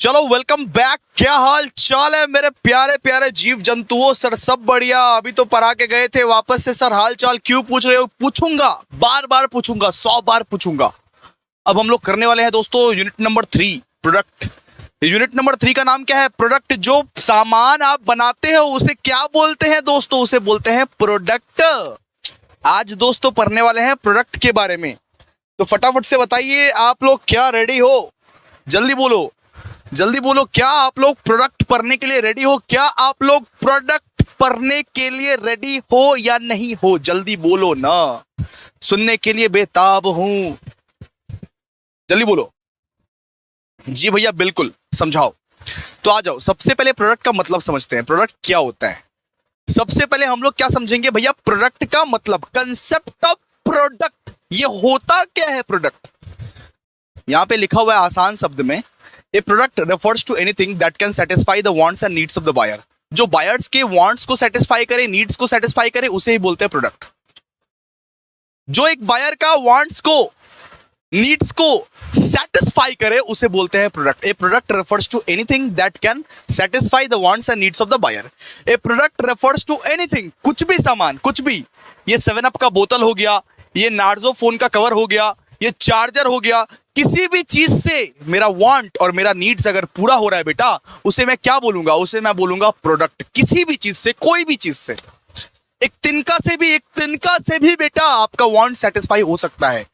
चलो welcome back. क्या हाल चाल है मेरे प्यारे प्यारे जीव जंतुओं? सर सब बढ़िया। अभी तो पढ़ा के गए थे, वापस से सर हाल चाल क्यों पूछ रहे हो? पूछूंगा, बार बार पूछूंगा, 100 बार पूछूंगा। अब हम लोग करने वाले हैं दोस्तों unit number 3 product. Unit number 3 का नाम क्या है? प्रोडक्ट। जो सामान आप बनाते हो उसे क्या बोलते हैं दोस्तों? उसे बोलते हैं प्रोडक्ट। आज दोस्तों पढ़ने वाले हैं प्रोडक्ट के बारे में। तो फटाफट से बताइए आप लोग, क्या रेडी हो? जल्दी बोलो, जल्दी बोलो। क्या आप लोग प्रोडक्ट पढ़ने के लिए रेडी हो? क्या आप लोग प्रोडक्ट पढ़ने के लिए रेडी हो या नहीं हो? जल्दी बोलो ना, सुनने के लिए बेताब हूं। जल्दी बोलो। जी भैया बिल्कुल, समझाओ। तो आ जाओ, सबसे पहले प्रोडक्ट का मतलब समझते हैं। प्रोडक्ट क्या होता है? सबसे पहले हम लोग क्या समझेंगे भैया? प्रोडक्ट का मतलब, कंसेप्ट ऑफ प्रोडक्ट। ये होता क्या है प्रोडक्ट? यहां पे लिखा हुआ है आसान शब्द में, a product refers to anything that can satisfy the wants and needs of the buyer. जो बायर्स के वांट्स को सेटिस्फाई करे, नीड्स को सेटिस्फाई करे, उसे ही बोलते हैं प्रोडक्ट। जो एक बायर का वांट्स को, नीड्स को सेटिस्फाई करे, उसे बोलते हैं product. A product refers to anything that can satisfy the wants and needs of the buyer. A product refers to anything, कुछ भी सामान, कुछ भी। ये 7 अप का बोतल हो गया, ये नार्जो फोन का कवर हो गया, ये चार्जर हो गया। किसी भी चीज से मेरा वांट और मेरा नीड्स अगर पूरा हो रहा है बेटा, उसे मैं क्या बोलूंगा? उसे मैं बोलूंगा प्रोडक्ट। किसी भी चीज से, कोई भी चीज से, एक तिनका से भी बेटा आपका वांट सेटिस्फाई हो सकता है।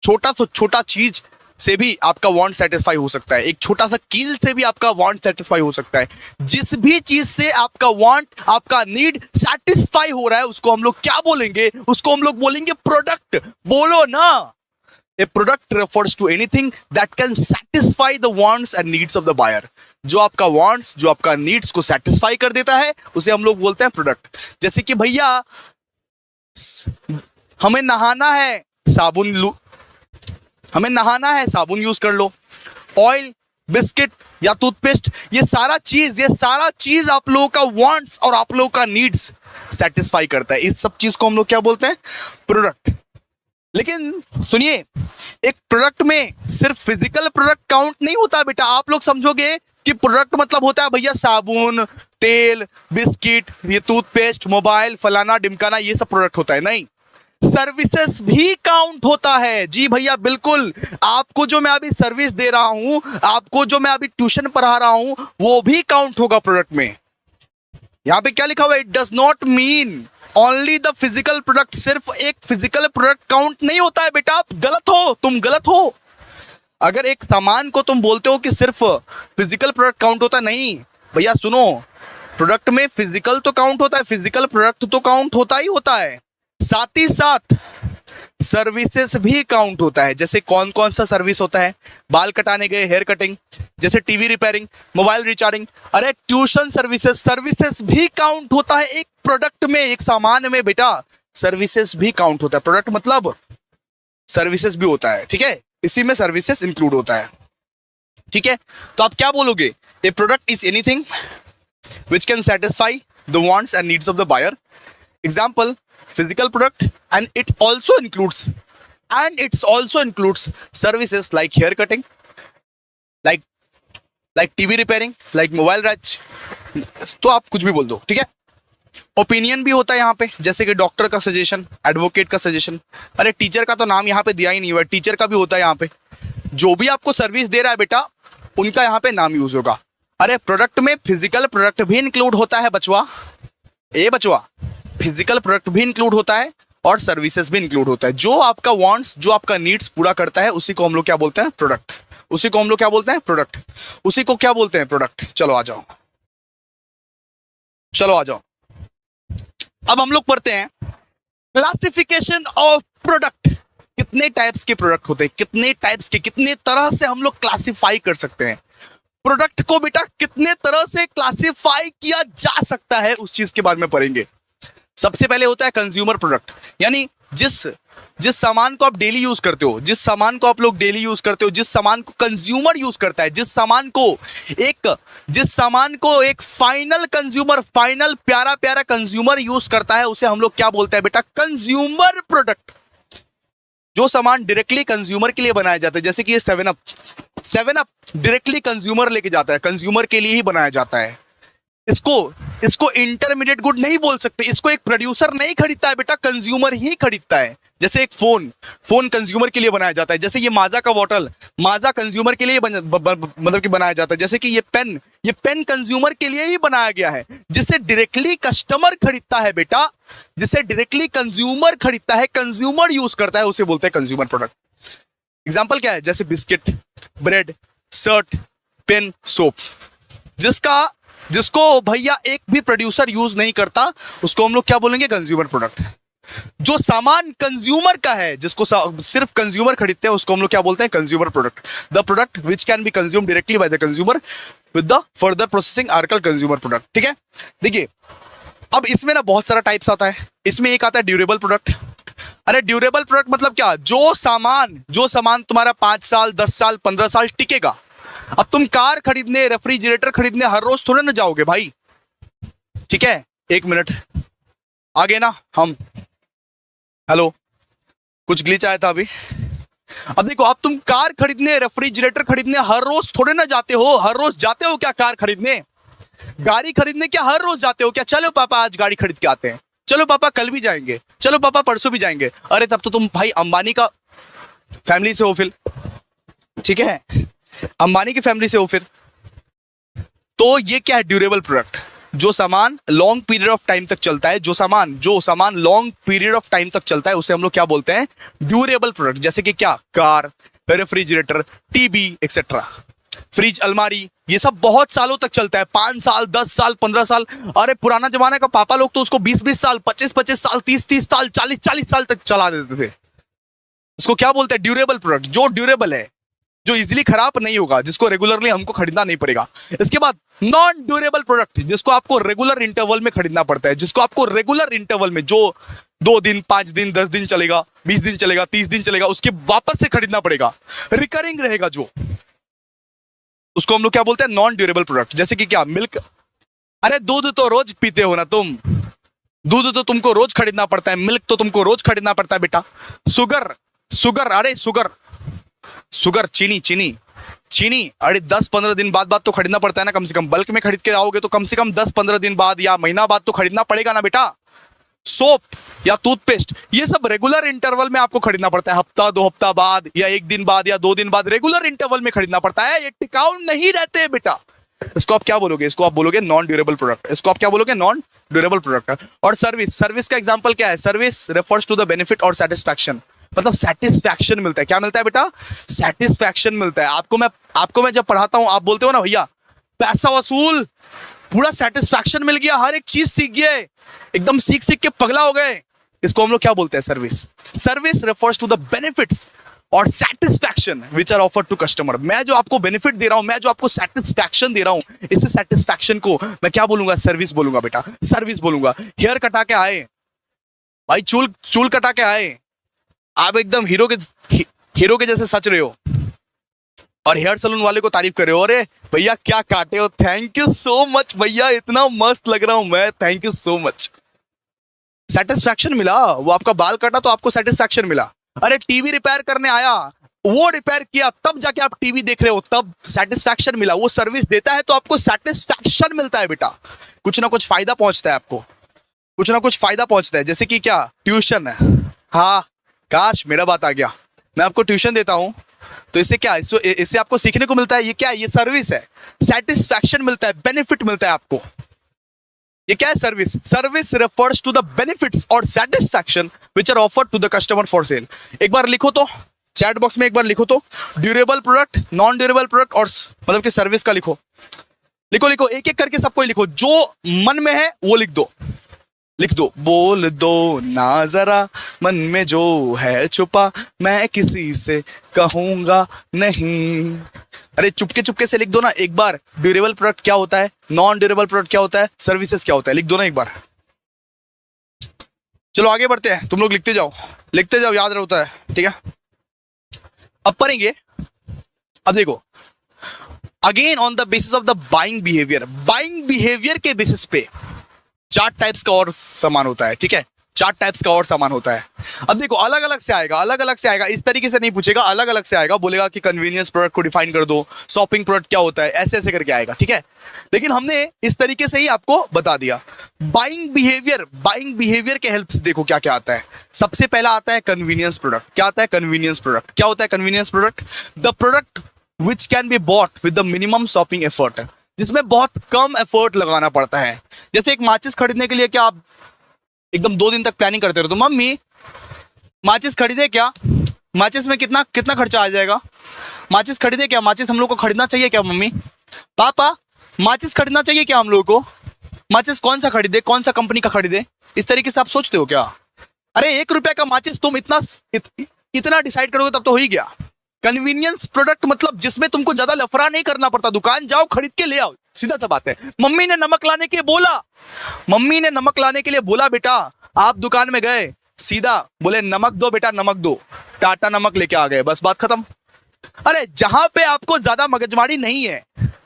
छोटा से छोटा चीज से भी आपका वांट सेटिस्फाई हो सकता है। एक छोटा सा कील से भी आपका वांट सेटिस्फाई हो सकता है। जिस भी चीज से आपका वांट, आपका नीड सेटिस्फाई हो रहा है, उसको हम लोग क्या बोलेंगे? उसको हम लोग बोलेंगे प्रोडक्ट। बोलो ना। A product refers to anything that can satisfy the wants and needs of the buyer. जो आपका wants, जो आपका needs को satisfy कर देता है, उसे हम लोग बोलते हैं प्रोडक्ट। जैसे कि भैया हमें नहाना है, साबुन यूज कर लो। ऑयल, बिस्किट या टूथपेस्ट, ये सारा चीज आप लोगों का wants और आप लोगों का needs satisfy करता है। इस सब चीज को हम लोग क्या बोलते हैं? प्रोडक्ट। लेकिन सुनिए, एक प्रोडक्ट में सिर्फ फिजिकल प्रोडक्ट काउंट नहीं होता बेटा। आप लोग समझोगे कि प्रोडक्ट मतलब होता है भैया साबुन, तेल, बिस्किट, ये टूथपेस्ट, मोबाइल, फलाना डिमकाना, ये सब प्रोडक्ट होता है। नहीं, सर्विसेज भी काउंट होता है। जी भैया बिल्कुल। आपको जो मैं अभी सर्विस दे रहा हूं, आपको जो मैं अभी ट्यूशन पढ़ा रहा हूं, वो भी काउंट होगा प्रोडक्ट में। यहां पे क्या लिखा हुआ है? It does not mean only the physical product. सिर्फ एक फिजिकल प्रोडक्ट काउंट नहीं होता है बेटा। आप गलत हो, तुम गलत हो। अगर एक सामान को तुम बोलते हो कि सिर्फ फिजिकल प्रोडक्ट काउंट होता, नहीं भैया सुनो, प्रोडक्ट में फिजिकल तो काउंट होता है, फिजिकल प्रोडक्ट तो काउंट होता ही होता है, साथ ही साथ सर्विसेज भी काउंट होता है। जैसे कौन कौन सा सर्विस होता है? बाल कटाने गए, हेयर कटिंग, जैसे टीवी रिपेयरिंग, मोबाइल रिचार्जिंग, अरे ट्यूशन सर्विसेज भी काउंट होता है। एक प्रोडक्ट में, एक सामान में बेटा सर्विसेज भी काउंट होता है। प्रोडक्ट मतलब सर्विसेज भी होता है, ठीक है? इसी में सर्विसेज इंक्लूड होता है, ठीक है? तो आप क्या बोलोगे? A product is anything which can satisfy the wants and needs of the buyer. Example, physical product, and it also includes services like hair cutting, like TV repairing, like mobile reach। तो आप कुछ भी बोल दो, ठीक है? Opinion भी होता है यहाँ पे, जैसे कि डॉक्टर का सजेशन, एडवोकेट का सजेशन। अरे टीचर का तो नाम यहाँ पे दिया ही नहीं हुआ, टीचर का भी होता है यहाँ पे। जो भी आपको सर्विस दे रहा है बेटा, उनका यहाँ पे नाम यूज होगा। अरे प्रोडक्ट में फिजिकल प्रोडक्ट भी इंक्लूड होता है बचवा, ए बचवा, फिजिकल प्रोडक्ट भी इंक्लूड होता है और सर्विसेज भी इंक्लूड होता है। जो आपका वांट्स, जो आपका नीड्स पूरा करता है, उसी को हम लोग क्या बोलते हैं? प्रोडक्ट। उसी को हम लोग क्या बोलते हैं? प्रोडक्ट। उसी को क्या बोलते हैं? प्रोडक्ट। चलो आ जाओ, चलो आ जाओ। अब हम लोग पढ़ते हैं क्लासिफिकेशन ऑफ प्रोडक्ट। कितने टाइप्स के प्रोडक्ट होते हैं, कितने टाइप्स के, कितने तरह से हम लोग क्लासिफाई कर सकते हैं प्रोडक्ट को बेटा, कितने तरह से क्लासिफाई किया जा सकता है, उस चीज के बारे में पढ़ेंगे। सबसे पहले होता है कंज्यूमर प्रोडक्ट, यानी जिस सामान को आप डेली यूज करते हो, जिस सामान को आप लोग डेली यूज करते हो, जिस सामान को कंज्यूमर यूज करता है, जिस सामान को एक फाइनल कंज्यूमर, फाइनल प्यारा प्यारा कंज्यूमर यूज करता है, उसे हम लोग क्या बोलते हैं बेटा? Consumer product. जो सामान डायरेक्टली कंज्यूमर के लिए बनाया जाता है, जैसे कि ये 7 अप डायरेक्टली कंज्यूमर लेके जाता है, कंज्यूमर के लिए ही बनाया जाता है। इसको इसको इंटरमीडिएट गुड नहीं बोल सकते, इसको एक प्रोड्यूसर नहीं खरीदता है बेटा, कंज्यूमर ही खरीदता है। जैसे एक फोन कंज्यूमर के लिए बनाया जाता है, जैसे ये माजा का बॉटल, माजा कंज्यूमर के लिए मतलब कि बनाया जाता है। जैसे कि ये पेन कंज्यूमर के लिए ही बनाया गया है। जिसे डायरेक्टली कस्टमर खरीदता है बेटा, जिसे डायरेक्टली कंज्यूमर खरीदता है, कंज्यूमर यूज करता है, उसे बोलते हैं कंज्यूमर प्रोडक्ट। एग्जाम्पल क्या है? जैसे biscuit, bread, shirt, pen, soap. जिसको भैया एक भी प्रोड्यूसर यूज नहीं करता, उसको हम लोग क्या बोलेंगे? Consumer product. जो सामान कंज्यूमर का है, जिसको सिर्फ कंज्यूमर खरीदते हैं, उसको हम लोग क्या बोलते हैं? Consumer product. The product which can be consume directly by the consumer with the further processing are called consumer product. ठीक है, देखिए अब इसमें ना बहुत सारा टाइप्स आता है। इसमें एक आता है ड्यूरेबल प्रोडक्ट। अरे ड्यूरेबल प्रोडक्ट मतलब क्या? जो सामान तुम्हारा 5 साल, 10 साल, 15 साल टिकेगा। अब तुम कार खरीदने, रेफ्रिजरेटर खरीदने हर रोज थोड़े ना जाओगे भाई। ठीक है, एक मिनट आगे ना हम, हेलो, कुछ ग्लिच आया था अभी। अब देखो, अब तुम कार खरीदने, रेफ्रिजरेटर खरीदने हर रोज थोड़े ना जाते हो। हर रोज जाते हो क्या कार खरीदने? गाड़ी खरीदने क्या हर रोज जाते हो क्या? चलो पापा आज गाड़ी खरीद के आते हैं, चलो पापा कल भी जाएंगे, चलो पापा परसों भी जाएंगे। अरे तब तो तुम भाई अंबानी का फैमिली से हो फिर। ठीक है, अंबानी की फैमिली से हो फिर। तो ये क्या है? Durable product. जो सामान लॉन्ग पीरियड ऑफ टाइम तक चलता है, जो सामान लॉन्ग पीरियड ऑफ टाइम तक चलता है, उसे हम लोग क्या बोलते हैं? Durable product. जैसे कि क्या? Car, refrigerator, TV etcetera, fridge, अलमारी, ये सब बहुत सालों तक चलता है। 5 साल, 10 साल, 15 साल। अरे पुराना जमाने का पापा लोग तो उसको 20-20 साल, 25-25 साल, 30-30 साल, 40-40 साल तक चला देते थे। इसको क्या बोलते हैं? Durable product. जो ड्यूरेबल है, जो इजीली खराब नहीं होगा, जिसको रेगुलरली हमको खरीदना नहीं पड़ेगा। इसके बाद नॉन ड्यूरेबल प्रोडक्ट, जिसको आपको रेगुलर इंटरवल में खरीदना पड़ता है, जिसको आपको रेगुलर इंटरवल में, जो 2 दिन, 5 दिन, 10 दिन चलेगा, 20 दिन चलेगा, 30 दिन चलेगा, उसके वापस से खरीदना पड़ेगा, रिकरिंग रहेगा जो, उसको हम लोग क्या बोलते हैं? Non durable product. जैसे कि क्या? मिल्क। अरे दूध तो रोज पीते हो ना तुम, दूध तो तुमको रोज खरीदना पड़ता है, मिल्क तो तुमको रोज खरीदना पड़ता है बेटा। शुगर, अरे शुगर, चीनी, अरे 10-15 दिन बाद तो खरीदना पड़ता है ना, कम से कम। बल्क में खरीद के आओगे तो कम से कम 10-15 दिन बाद या महीना बाद तो खरीदना पड़ेगा ना बेटा। सोप या टूथपेस्ट, ये सब रेगुलर इंटरवल में आपको खरीदना पड़ता है। हफ्ता, 2 हफ्ता बाद, या 1 दिन बाद, या 2 दिन बाद, रेगुलर इंटरवल में खरीदना पड़ता है। ये टिकाऊ नहीं रहते बेटा। इसको आप क्या बोलोगे? इसको आप बोलोगे नॉन ड्यूरेबल प्रोडक्ट। इसको आप क्या बोलोगे? Non durable product. और सर्विस का एग्जांपल क्या है? Service refers to the benefit और सेटिस्फैक्शन। मतलब सेटिस्फैक्शन मिलता है। क्या मिलता है बेटा? सेटिस्फैक्शन मिलता है। आपको मैं जब पढ़ाता हूं, आप बोलते हो ना भैया पैसा वसूल, पूरा सेटिस्फैक्शन मिल गया, हर एक चीज सीख गए, एकदम सीख के पगला हो गए। इसको हम लोग क्या बोलते हैं? Service refers to the benefits और satisfaction which are offered to customer. मैं जो आपको बेनिफिट दे रहा हूं, मैं जो आपको सेटिस्फैक्शन दे रहा हूं, इस सेटिस्फैक्शन को मैं क्या बोलूंगा? सर्विस बोलूंगा बेटा, सर्विस बोलूंगा। हेयर कटा के आए भाई, चूल कटा के आए, आप एकदम हीरो के जैसे सच रहे हो, और हेयर सलून वाले को तारीफ कर रहे हो, अरे भैया क्या काटे हो, थैंक यू सो मच भैया, इतना मस्त लग रहा हूं मैं, thank you so much. Satisfaction मिला। वो आपका बाल काटा तो आपको सेटिस्फैक्शन मिला। अरे टीवी रिपेयर करने आया, वो रिपेयर किया, तब जाके आप टीवी देख रहे हो, तब सेटिस्फैक्शन मिला। वो सर्विस देता है तो आपको सेटिस्फैक्शन मिलता है बेटा। कुछ ना कुछ फायदा पहुंचता है आपको, कुछ ना कुछ फायदा पहुंचता है। जैसे कि क्या? ट्यूशन है। हाँ, काश मेरा बात आ गया। मैं आपको ट्यूशन देता हूं तो इससे क्या? इससे आपको सीखने को मिलता है। ये क्या है? ये सर्विस है। सेटिस्फैक्शन मिलता है, बेनिफिट मिलता है आपको। ये क्या है? Service refers to the benefits और satisfaction which are offered to the customer for sale. एक बार लिखो तो, चैट बॉक्स में एक बार लिखो तो, durable product, non durable product और मतलब कि सर्विस का लिखो, एक एक करके सबको लिखो। जो मन में है वो लिख दो, बोल दो ना जरा मन में जो है छुपा, मैं किसी से कहूंगा नहीं। अरे चुपके से लिख दो ना एक बार। ड्यूरेबल प्रोडक्ट क्या होता है, नॉन ड्यूरेबल प्रोडक्ट क्या होता है, सर्विसेज क्या होता है, लिख दो ना एक बार। चलो आगे बढ़ते हैं, तुम लोग लिखते जाओ, याद रहता है। ठीक है, अब पढ़ेंगे। अब देखो, again on the basis of the buying behaviour के बेसिस पे 4 टाइप्स का और सामान होता है। ठीक है, चार टाइप्स का और सामान होता है। अब देखो अलग अलग से आएगा, अलग अलग से आएगा, इस तरीके से नहीं पूछेगा, अलग अलग से आएगा, बोलेगा कि कन्वीनियंस प्रोडक्ट को डिफाइन कर दो, शॉपिंग प्रोडक्ट क्या होता है, ऐसे ऐसे करके आएगा, ठीक है। लेकिन हमने इस तरीके से ही आपको बता दिया। बाइंग बिहेवियर के हेल्प से देखो क्या क्या आता है। सबसे पहला आता है कन्वीनियंस प्रोडक्ट। क्या आता है कन्वीनियंस प्रोडक्ट? क्या होता है convenience product? The product which can be bought with the minimum shopping effort, जिसमें बहुत कम एफर्ट लगाना पड़ता है। जैसे एक माचिस खरीदने के लिए क्या आप एकदम 2 दिन तक प्लानिंग करते रहो, तो मम्मी माचिस खरीदे क्या, माचिस में कितना कितना खर्चा आ जाएगा, माचिस खरीदे क्या, माचिस हम लोग को खरीदना चाहिए क्या, मम्मी पापा माचिस खरीदना चाहिए क्या हम लोग को, माचिस कौन सा खरीदे, कौन सा कंपनी का खरीदे, इस तरीके से आप सोचते हो क्या? अरे 1 रुपए का माचिस तुम इतना डिसाइड करोगे तब तो हो ही गया। कन्वीनियंस प्रोडक्ट मतलब जिसमें तुमको ज्यादा लफड़ा नहीं करना पड़ता, दुकान जाओ खरीद के ले आओ, सीधा सा बात है। मम्मी ने नमक लाने के लिए बोला, मम्मी ने नमक लाने के लिए बोला, बेटा आप दुकान में गए, सीधा बोले नमक दो बेटा, नमक दो, टाटा नमक लेके आ गए, बस बात खत्म। अरे जहां पे आपको ज्यादा मगजमारी नहीं है,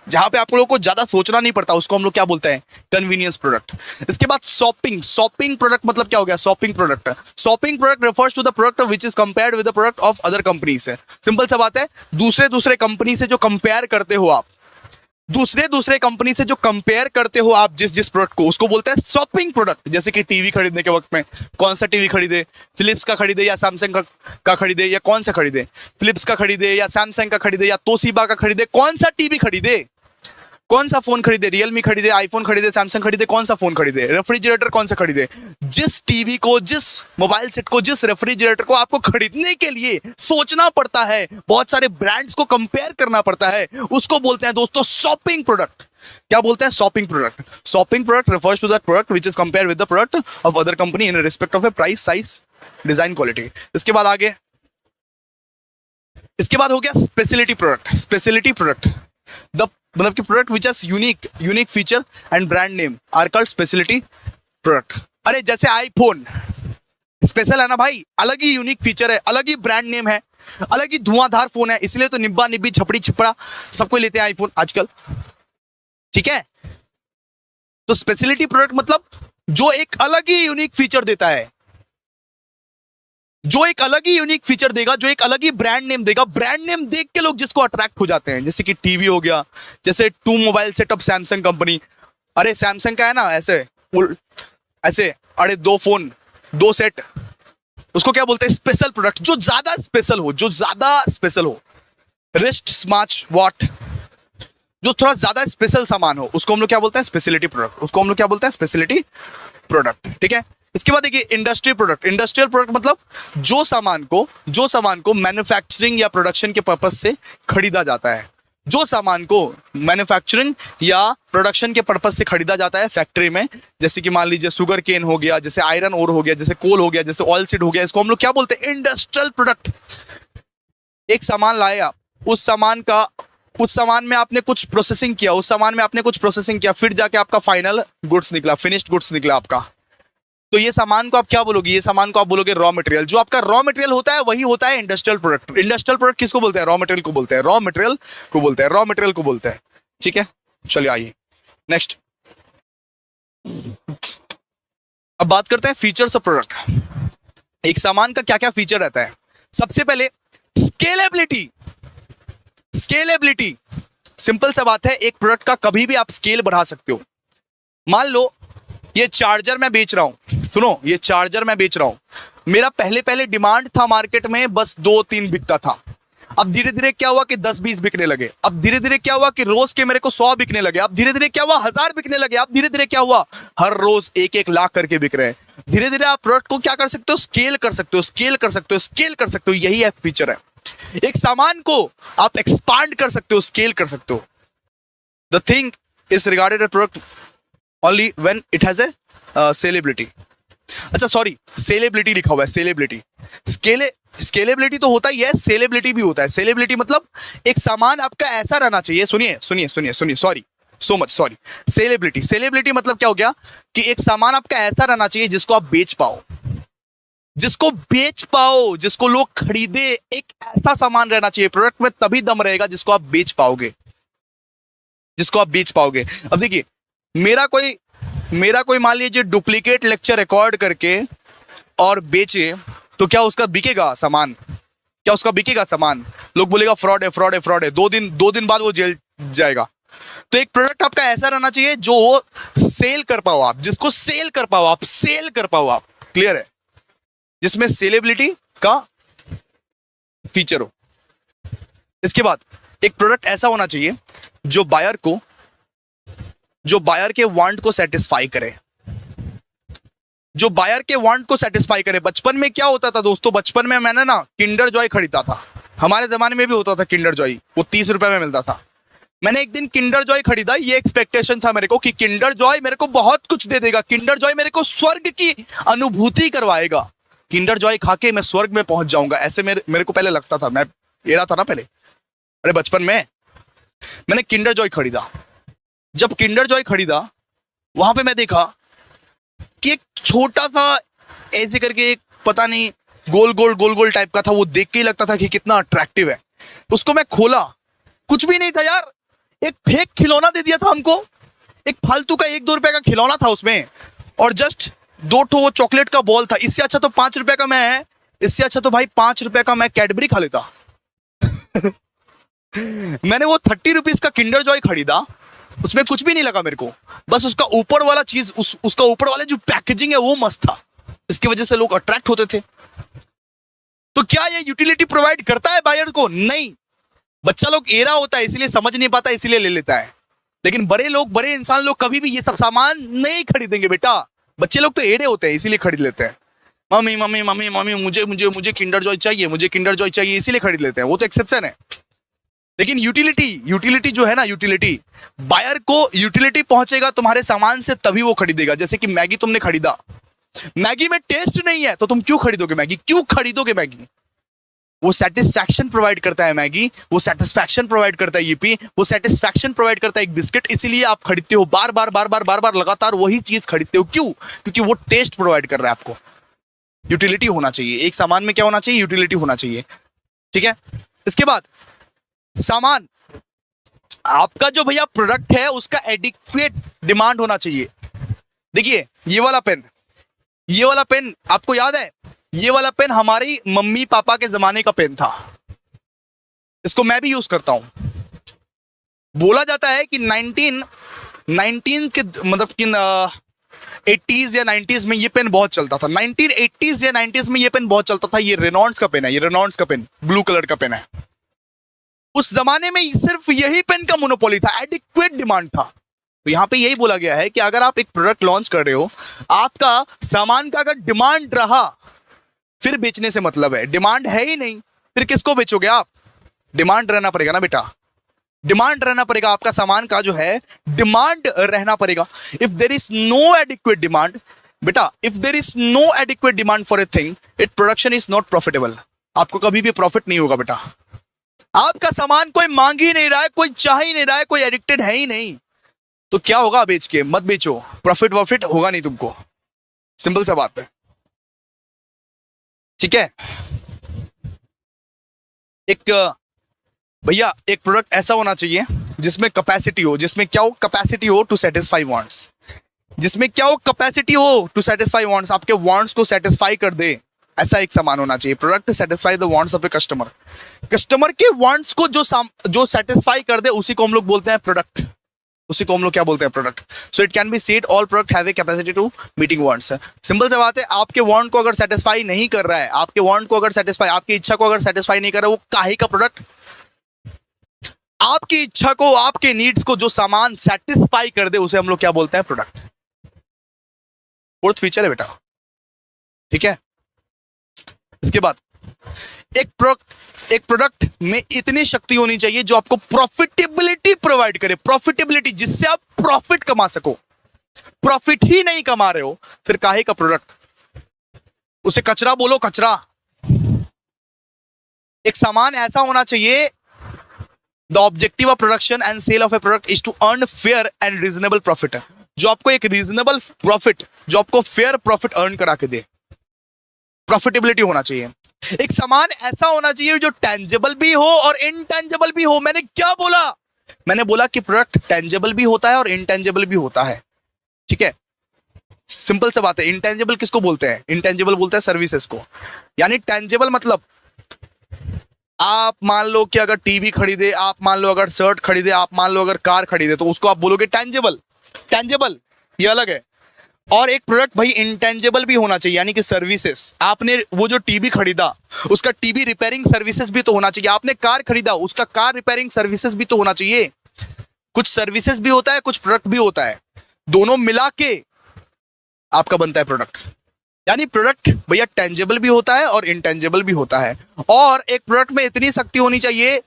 जहां पे आप लोगों को ज्यादा सोचना नहीं पड़ता, उसको हम लोग क्या बोलते हैं? Convenience product. इसके बाद शॉपिंग प्रोडक्ट मतलब क्या हो गया? Shopping product refers to the product which is compared with the product of other companies. Simple सा बात है, दूसरे कंपनी से जो कंपेयर करते हो आप, दूसरे कंपनी से जो कंपेयर करते हो आप जिस प्रोडक्ट को, उसको बोलते हैं शॉपिंग प्रोडक्ट। जैसे कि टीवी खरीदने के वक्त में कौन सा टीवी खरीदे, फिलिप्स का खरीदे या सैमसंग का खरीदे, या कौन सा खरीदे, फिलिप्स का खरीदे या सैमसंग का खरीदे या तोशिबा का खरीदे, कौन सा टीवी खरीदे, कौन सा फोन खरीदे, रियलमी खरीदे, आईफोन खरीदे, सैमसंग खरीदे, कौन सा फोन खरीदे, रेफ्रिजरेटर कौन सा खरीदे, जिस टीवी को, जिस मोबाइल सेट को, जिस रेफ्रिजरेटर को आपको खरीदने के लिए सोचना पड़ता है, बहुत सारे ब्रांड्स को कंपेयर करना पड़ता है, उसको बोलते हैं दोस्तों शॉपिंग प्रोडक्ट। क्या बोलते हैं? Shopping product. Shopping product refers to that product which is compared with the product of other company in respect of a price, size, design, quality। इसके बाद आगे, इसके बाद हो गया speciality product. Speciality product the मतलब कि product which is unique feature and brand name are called speciality product. अरे जैसे आईफोन स्पेशल है ना भाई, अलग ही यूनिक फीचर है, अलग ही ब्रांड नेम है, अलग ही धुआंधार फोन है, इसलिए तो निब्बा निब्बी छपड़ी छिपड़ा सबको लेते हैं आईफोन आजकल, ठीक है। तो स्पेशलिटी प्रोडक्ट मतलब जो एक अलग ही यूनिक फीचर देता है, जो एक अलग ही यूनिक फीचर देगा, जो एक अलग ही ब्रांड नेम देगा, ब्रांड नेम देख के लोग जिसको अट्रैक्ट हो जाते हैं। जैसे कि टीवी हो गया, जैसे 2 mobile set of Samsung company, अरे सैमसंग का है ना ऐसे ऐसे, अरे 2 फोन 2 सेट, उसको क्या बोलते हैं? Special product. जो ज्यादा स्पेशल हो, रिस्ट स्मार्ट वॉट, जो थोड़ा ज्यादा स्पेशल सामान हो, उसको हम लोग क्या बोलते हैं? Speciality product. उसको हम लोग क्या बोलते हैं? स्पेशलिटी प्रोडक्ट, ठीक है। इसके बाद देखिए इंडस्ट्रियल प्रोडक्ट। इंडस्ट्रियल प्रोडक्ट मतलब जो सामान को मैन्युफैक्चरिंग या प्रोडक्शन के पर्पज से खरीदा जाता है, जो सामान को मैन्युफैक्चरिंग या प्रोडक्शन के पर्पज से खरीदा जाता है फैक्ट्री में, जैसे कि मान लीजिए शुगर केन हो गया, जैसे आयरन ओर हो गया, जैसे कोल हो गया, जैसे ऑयल सीड हो गया, इसको हम लोग क्या बोलते हैं? Industrial product. एक सामान लाए आप, उस सामान में आपने कुछ प्रोसेसिंग किया, फिर जाके आपका फाइनल गुड्स निकला, फिनिश्ड गुड्स निकला आपका। तो ये सामान को आप क्या बोलोगे? ये सामान को आप बोलोगे रॉ मटेरियल। जो आपका रॉ मटेरियल होता है वही होता है इंडस्ट्रियल प्रोडक्ट। इंडस्ट्रियल प्रोडक्ट किसको बोलते हैं? रॉ मटेरियल को बोलते हैं, रॉ मटेरियल को बोलते हैं, ठीक है। चलिए आइए नेक्स्ट, अब बात करते हैं फीचर्स ऑफ प्रोडक्ट। एक सामान का क्या क्या फीचर रहता है? सबसे पहले स्केलेबिलिटी। सिंपल सा बात है, एक प्रोडक्ट का कभी भी आप स्केल बढ़ा सकते हो। मान लो ये चार्जर मैं बेच रहा हूं, सुनो, ये चार्जर मैं बेच रहा हूं, मेरा पहले डिमांड था मार्केट में बस 2-3 बिकता था। अब धीरे धीरे क्या हुआ कि 10-20 बिकने लगे। अब धीरे धीरे क्या हुआ कि रोज के मेरे को 100 बिकने लगे। अब धीरे धीरे क्या हुआ? 1000 बिकने लगे। अब धीरे धीरे क्या हुआ? हर रोज 1-1 लाख करके बिक रहे हैं। धीरे धीरे आप प्रोडक्ट को क्या कर सकते हो? स्केल कर सकते हो। यही है फीचर है। एक सामान को आप एक्सपांड कर सकते हो, स्केल कर सकते हो। The thing is regarded a product only when it has a saleability. अच्छा सॉरी, सेलेबिलिटी लिखा हुआ है, सेलेबिलिटी। स्केलेबिलिटी तो होता ही है, सेलेबिलिटी भी होता है। सेलेबिलिटी मतलब एक सामान आपका ऐसा रहना चाहिए, सुनिए, सॉरी। सेलेबिलिटी मतलब क्या हो गया कि एक सामान आपका ऐसा रहना चाहिए जिसको आप बेच पाओ, जिसको लोग खरीदे। एक ऐसा सामान रहना चाहिए प्रोडक्ट में, तभी दम रहेगा जिसको आप बेच पाओगे। अब देखिए, मेरा कोई मान लीजिए डुप्लीकेट लेक्चर रिकॉर्ड करके और बेचे तो क्या उसका बिकेगा सामान? क्या उसका बिकेगा सामान? लोग बोलेगा फ्रॉड है, फ्रॉड है, फ्रॉड है, 2 दिन बाद वो जेल जाएगा। तो एक प्रोडक्ट आपका ऐसा रहना चाहिए जो सेल कर पाओ आप, जिसको सेल कर पाओ आप, सेल कर पाओ आप, क्लियर है, जिसमें सेलेबिलिटी का फीचर हो। इसके बाद एक प्रोडक्ट ऐसा होना चाहिए जो बायर के वांट को सेटिस्फाई करे, जो बायर के वांट को सेटिस्फाई करे। बचपन में क्या होता था दोस्तों, बचपन में मैंने ना किंडर जॉय खरीदा था। हमारे जमाने में भी होता था किंडर जॉय, वो 30 रुपए में मिलता था। मैंने एक दिन किंडर जॉय खरीदा, ये एक्सपेक्टेशन था मेरे को कि किंडर जॉय मेरे को बहुत कुछ दे देगा, किंडर जॉय मेरे को स्वर्ग की अनुभूति करवाएगा, किंडर जॉय खा के मैं स्वर्ग में पहुंच जाऊंगा, ऐसे मेरे को पहले लगता था। मैं एरा था ना पहले, अरे बचपन में मैंने किंडर जॉय खरीदा। जब किंडर जॉय खरीदा, वहां पे मैं देखा कि एक छोटा सा ऐसे करके एक पता नहीं गोल गोल टाइप का था। वो देख के ही लगता था कि कितना अट्रैक्टिव है। उसको मैं खोला, कुछ भी नहीं था यार, एक फेक खिलौना दे दिया था हमको, एक फालतू का 1-2 रुपए का खिलौना था उसमें, और जस्ट 2 ठो चॉकलेट का बॉल था। इससे अच्छा तो 5 रुपए का इससे अच्छा तो भाई 5 रुपए का मैं कैडबरी खा लेता। मैंने वो 30 रुपीज का किंडर जॉय खरीदा, उसमें कुछ भी नहीं लगा मेरे को, बस उसका ऊपर वाला चीज, उसका ऊपर वाला जो पैकेजिंग है वो मस्त था, इसकी वजह से लोग अट्रैक्ट होते थे। तो क्या ये यूटिलिटी प्रोवाइड करता है बायर को? नहीं। बच्चा लोग एरा होता है इसलिए समझ नहीं पाता, इसलिए ले लेता है। लेकिन बड़े इंसान लोग कभी भी ये सब सामान नहीं खरीदेंगे बेटा। बच्चे लोग तो एड़े होते हैं इसीलिए खरीद लेते हैं। मम्मी मम्मी मम्मी मम्मी मुझे मुझे मुझे किंडर जॉय चाहिए, मुझे किंडर जॉय चाहिए, इसीलिए खरीद लेते हैं, वो तो एक्सेप्शन है। लेकिन यूटिलिटी जो है ना, यूटिलिटी, बायर को यूटिलिटी पहुंचेगा तुम्हारे सामान से तभी वो खरीदेगा। जैसे कि मैगी तुमने खरीदा, मैगी में टेस्ट नहीं है तो तुम क्यों खरीदोगे मैगी? क्यों खरीदोगे मैगी? वो सेटिस्फैक्शन प्रोवाइड करता है मैगी, वो सेटिस्फैक्शन प्रोवाइड करता है यूपी, वो सेटिस्फैक्शन प्रोवाइड करता है एक बिस्किट, इसीलिए आप खरीदते हो, बार बार लगातार वही चीज खरीदते हो। क्यों? क्योंकि वो टेस्ट प्रोवाइड कर रहा है आपको। यूटिलिटी होना चाहिए एक सामान में, क्या होना चाहिए? यूटिलिटी होना चाहिए, ठीक है। इसके बाद सामान, आपका जो भैया प्रोडक्ट है उसका एडिक्वेट डिमांड होना चाहिए। देखिए ये वाला पेन आपको याद है, ये वाला पेन हमारी मम्मी पापा के जमाने का पेन था, इसको मैं भी यूज करता हूं। बोला जाता है कि 19 के मतलब कि 80s या 90s में ये पेन बहुत चलता था। 1980s या 90s में ये पेन बहुत चलता था। ये रेनॉल्ड्स का पेन है, ये रेनॉल्ड्स का पेन ब्लू कलर का पेन है। उस जमाने में सिर्फ यही पेन का मोनोपोली था, एडिक्वेट डिमांड था। तो यहां पे यही बोला गया है कि अगर आप एक प्रोडक्ट लॉन्च कर रहे हो, आपका सामान का अगर डिमांड रहा फिर बेचने से मतलब है। डिमांड है ही नहीं फिर किसको बेचोगे आप? डिमांड रहना पड़ेगा ना बेटा, डिमांड रहना पड़ेगा। आपका सामान का जो है डिमांड रहना पड़ेगा। If there is no adequate demand बेटा, if there is no adequate demand for a thing, it production is not profitable. आपको कभी भी प्रॉफिट नहीं होगा बेटा। आपका सामान कोई मांग ही नहीं रहा है, कोई चाह ही नहीं रहा है, कोई एडिक्टेड है ही नहीं, तो क्या होगा? बेच के मत बेचो, प्रॉफिट होगा नहीं तुमको। सिंपल सा बात है, ठीक है। एक भैया एक प्रोडक्ट ऐसा होना चाहिए जिसमें कैपेसिटी हो, जिसमें क्या हो? कैपेसिटी हो टू सेटिस्फाई वांट्स, जिसमें क्या हो? कैपेसिटी हो टू सेटिस्फाई वांट्स, आपके वांट्स को सेटिस्फाई कर दे, ऐसा एक सामान होना चाहिए। Product satisfy the wants of a customer, customer के वांट्स को जो सेटिस्फाई कर दे उसी को हम लोग बोलते हैं प्रोडक्ट, उसी को हम लोग क्या बोलते हैं? Product. So it can be said all product have a capacity to meeting wants. Simple सी बात है, आपके वांट को अगर सेटिस्फाई नहीं कर रहा है, आपके वांट को अगर सेटिस्फाई, आपकी इच्छा को अगर सेटिस्फाई नहीं कर रहा है, वो काहे का प्रोडक्ट? आपकी इच्छा को, आपके नीड्स को जो सामान सेटिस्फाई कर दे उसे हम लोग क्या बोलते हैं? प्रोडक्ट। फोर्थ फीचर है बेटा, ठीक है। इसके बाद एक प्रोडक्ट में इतनी शक्ति होनी चाहिए जो आपको प्रॉफिटेबिलिटी प्रोवाइड करे, प्रॉफिटेबिलिटी, जिससे आप प्रॉफिट कमा सको। प्रॉफिट ही नहीं कमा रहे हो फिर काहे का प्रोडक्ट? उसे कचरा बोलो, कचरा। एक सामान ऐसा होना चाहिए, the objective of production and sale of a product is to earn fair and reasonable profit, जो आपको एक रीजनेबल प्रॉफिट, जो आपको फेयर प्रॉफिट अर्न करा के दे। प्रॉफिटेबिलिटी होना चाहिए। एक सामान ऐसा होना चाहिए जो टेंजेबल भी हो और इनटेंजेबल भी हो। मैंने क्या बोला? मैंने बोला कि प्रोडक्ट टेंजेबल भी होता है और इनटेंजेबल भी होता है, ठीक है। सिंपल सा बात है। इंटेंजिबल किसको बोलते हैं? इंटेंजिबल बोलते हैं सर्विसेज को। यानी टेंजिबल मतलब आप मान लो कि अगर टीवी खरीदे, आप मान लो अगर शर्ट खरीदे, आप मान लो अगर कार खरीदे, तो उसको आप बोलोगे टेंजिबल। टेंजिबल ये अलग है। और एक प्रोडक्ट भाई इंटेंजिबल भी होना चाहिए, यानी कि सर्विसेज। आपने वो जो टीवी खरीदा उसका टीवी रिपेयरिंग सर्विसेज भी तो होना चाहिए। आपने कार खरीदा उसका कार रिपेयरिंग सर्विसेज भी तो होना चाहिए। कुछ सर्विसेज भी होता है, कुछ प्रोडक्ट भी होता है, दोनों मिला के आपका बनता है प्रोडक्ट। यानी प्रोडक्ट भैया टेंजिबल भी होता है और इंटेंजिबल भी होता है। और एक प्रोडक्ट में इतनी शक्ति होनी चाहिए,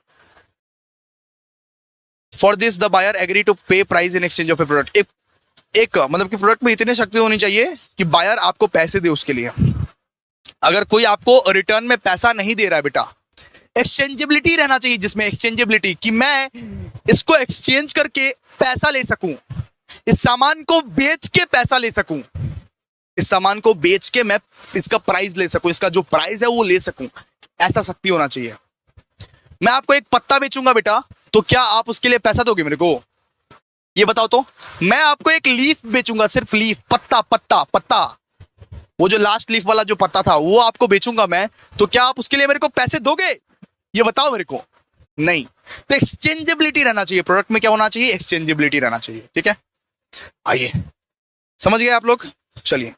for this the buyer agree to pay price in exchange of a product. एक मतलब कि प्रोडक्ट में इतनी शक्ति होनी चाहिए कि बायर आपको पैसे दे उसके लिए। अगर कोई आपको रिटर्न में पैसा नहीं दे रहा है बेटा, एक्सचेंजेबिलिटी रहना चाहिए जिसमें, एक्सचेंजेबिलिटी कि मैं इसको एक्सचेंज करके पैसा ले सकूं, इस सामान को बेच के पैसा ले सकूं, इस सामान को बेच के मैं इसका प्राइस ले सकूं, इसका जो प्राइस है वो ले सकूं। ऐसा शक्ति होना चाहिए। मैं आपको एक पत्ता बेचूंगा बेटा, तो क्या आप उसके लिए पैसा दोगे मेरे को? ये बताओ तो। मैं आपको एक लीफ बेचूंगा, सिर्फ लीफ, पत्ता पत्ता पत्ता, वो जो लास्ट लीफ वाला जो पत्ता था वो आपको बेचूंगा मैं, तो क्या आप उसके लिए मेरे को पैसे दोगे? ये बताओ मेरे को। नहीं। तो एक्सचेंजेबिलिटी रहना चाहिए प्रोडक्ट में। क्या होना चाहिए? एक्सचेंजेबिलिटी रहना चाहिए। ठीक है, आइए समझ गए आप लोग। चलिए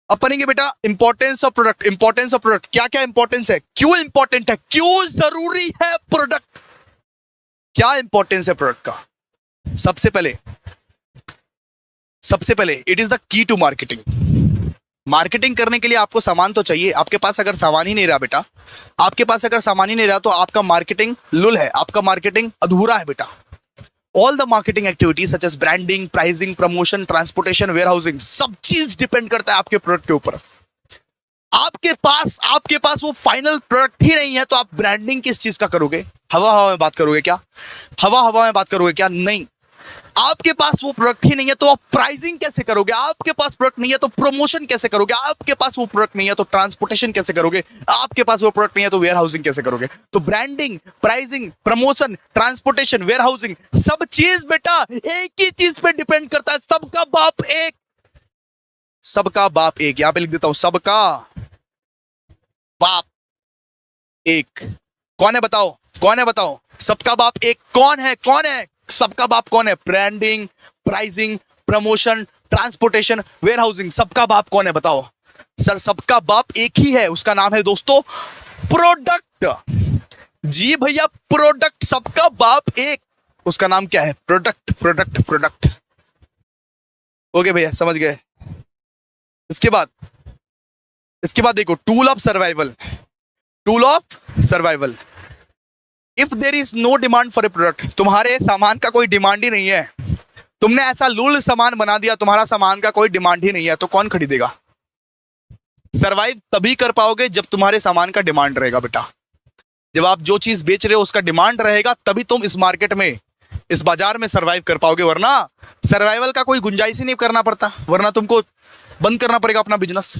अब पढ़ेंगे बेटा importance of product. Importance of product, क्या क्या इंपॉर्टेंस है, क्यों इंपॉर्टेंट है, क्यों जरूरी है प्रोडक्ट, क्या इंपॉर्टेंस है प्रोडक्ट का। सबसे पहले it is the key to marketing. Marketing करने के लिए आपको सामान तो चाहिए। आपके पास अगर सामान ही नहीं रहा बेटा, आपके पास अगर सामान ही नहीं रहा तो आपका मार्केटिंग लुल है, आपका मार्केटिंग अधूरा है बेटा। All the marketing activities such as branding, pricing, promotion, transportation, warehousing, सब चीज डिपेंड करता है आपके प्रोडक्ट के ऊपर। आपके पास वो फाइनल प्रोडक्ट ही नहीं है तो आप ब्रांडिंग किस चीज का करोगे? हवा हवा में बात करोगे क्या? हवा हवा में बात करोगे क्या? नहीं। आपके पास वो प्रोडक्ट ही नहीं है तो आप प्राइसिंग कैसे करोगे? आपके पास प्रोडक्ट नहीं है तो प्रमोशन कैसे करोगे? आपके पास वो प्रोडक्ट नहीं है तो ट्रांसपोर्टेशन कैसे करोगे? आपके पास वो प्रोडक्ट नहीं है तो वेयर हाउसिंग कैसे करोगे? तो branding, pricing, promotion, transportation, warehousing, सब चीज बेटा एक ही चीज पे डिपेंड करता है। सबका बाप एक, सबका बाप एक। यहां पे लिख देता हूं, सबका बाप एक। कौन है बताओ? कौन है बताओ? सबका बाप एक कौन है? कौन है सबका बाप? कौन है? Branding, pricing, promotion, transportation, warehousing, सबका बाप कौन है बताओ? सर सबका बाप एक ही है, उसका नाम है दोस्तों प्रोडक्ट। जी भैया प्रोडक्ट, सबका बाप एक, उसका नाम क्या है? Product, product, product. ओके भैया समझ गए। इसके बाद देखो tool of survival. Tool of survival, if there is no demand for a product, तुम्हारे सामान का कोई डिमांड ही नहीं है, तुमने ऐसा लूल सामान बना दिया, तुम्हारा सामान का कोई डिमांड ही नहीं है, तो कौन खरीदेगा? सर्वाइव तभी कर पाओगे जब तुम्हारे सामान का डिमांड रहेगा बेटा। जब आप जो चीज बेच रहे हो उसका डिमांड रहेगा तभी तुम इस मार्केट में, इस बाजार में सर्वाइव कर पाओगे, वरना सर्वाइवल का कोई गुंजाइश ही नहीं करना पड़ता, वरना तुमको बंद करना पड़ेगा अपना business.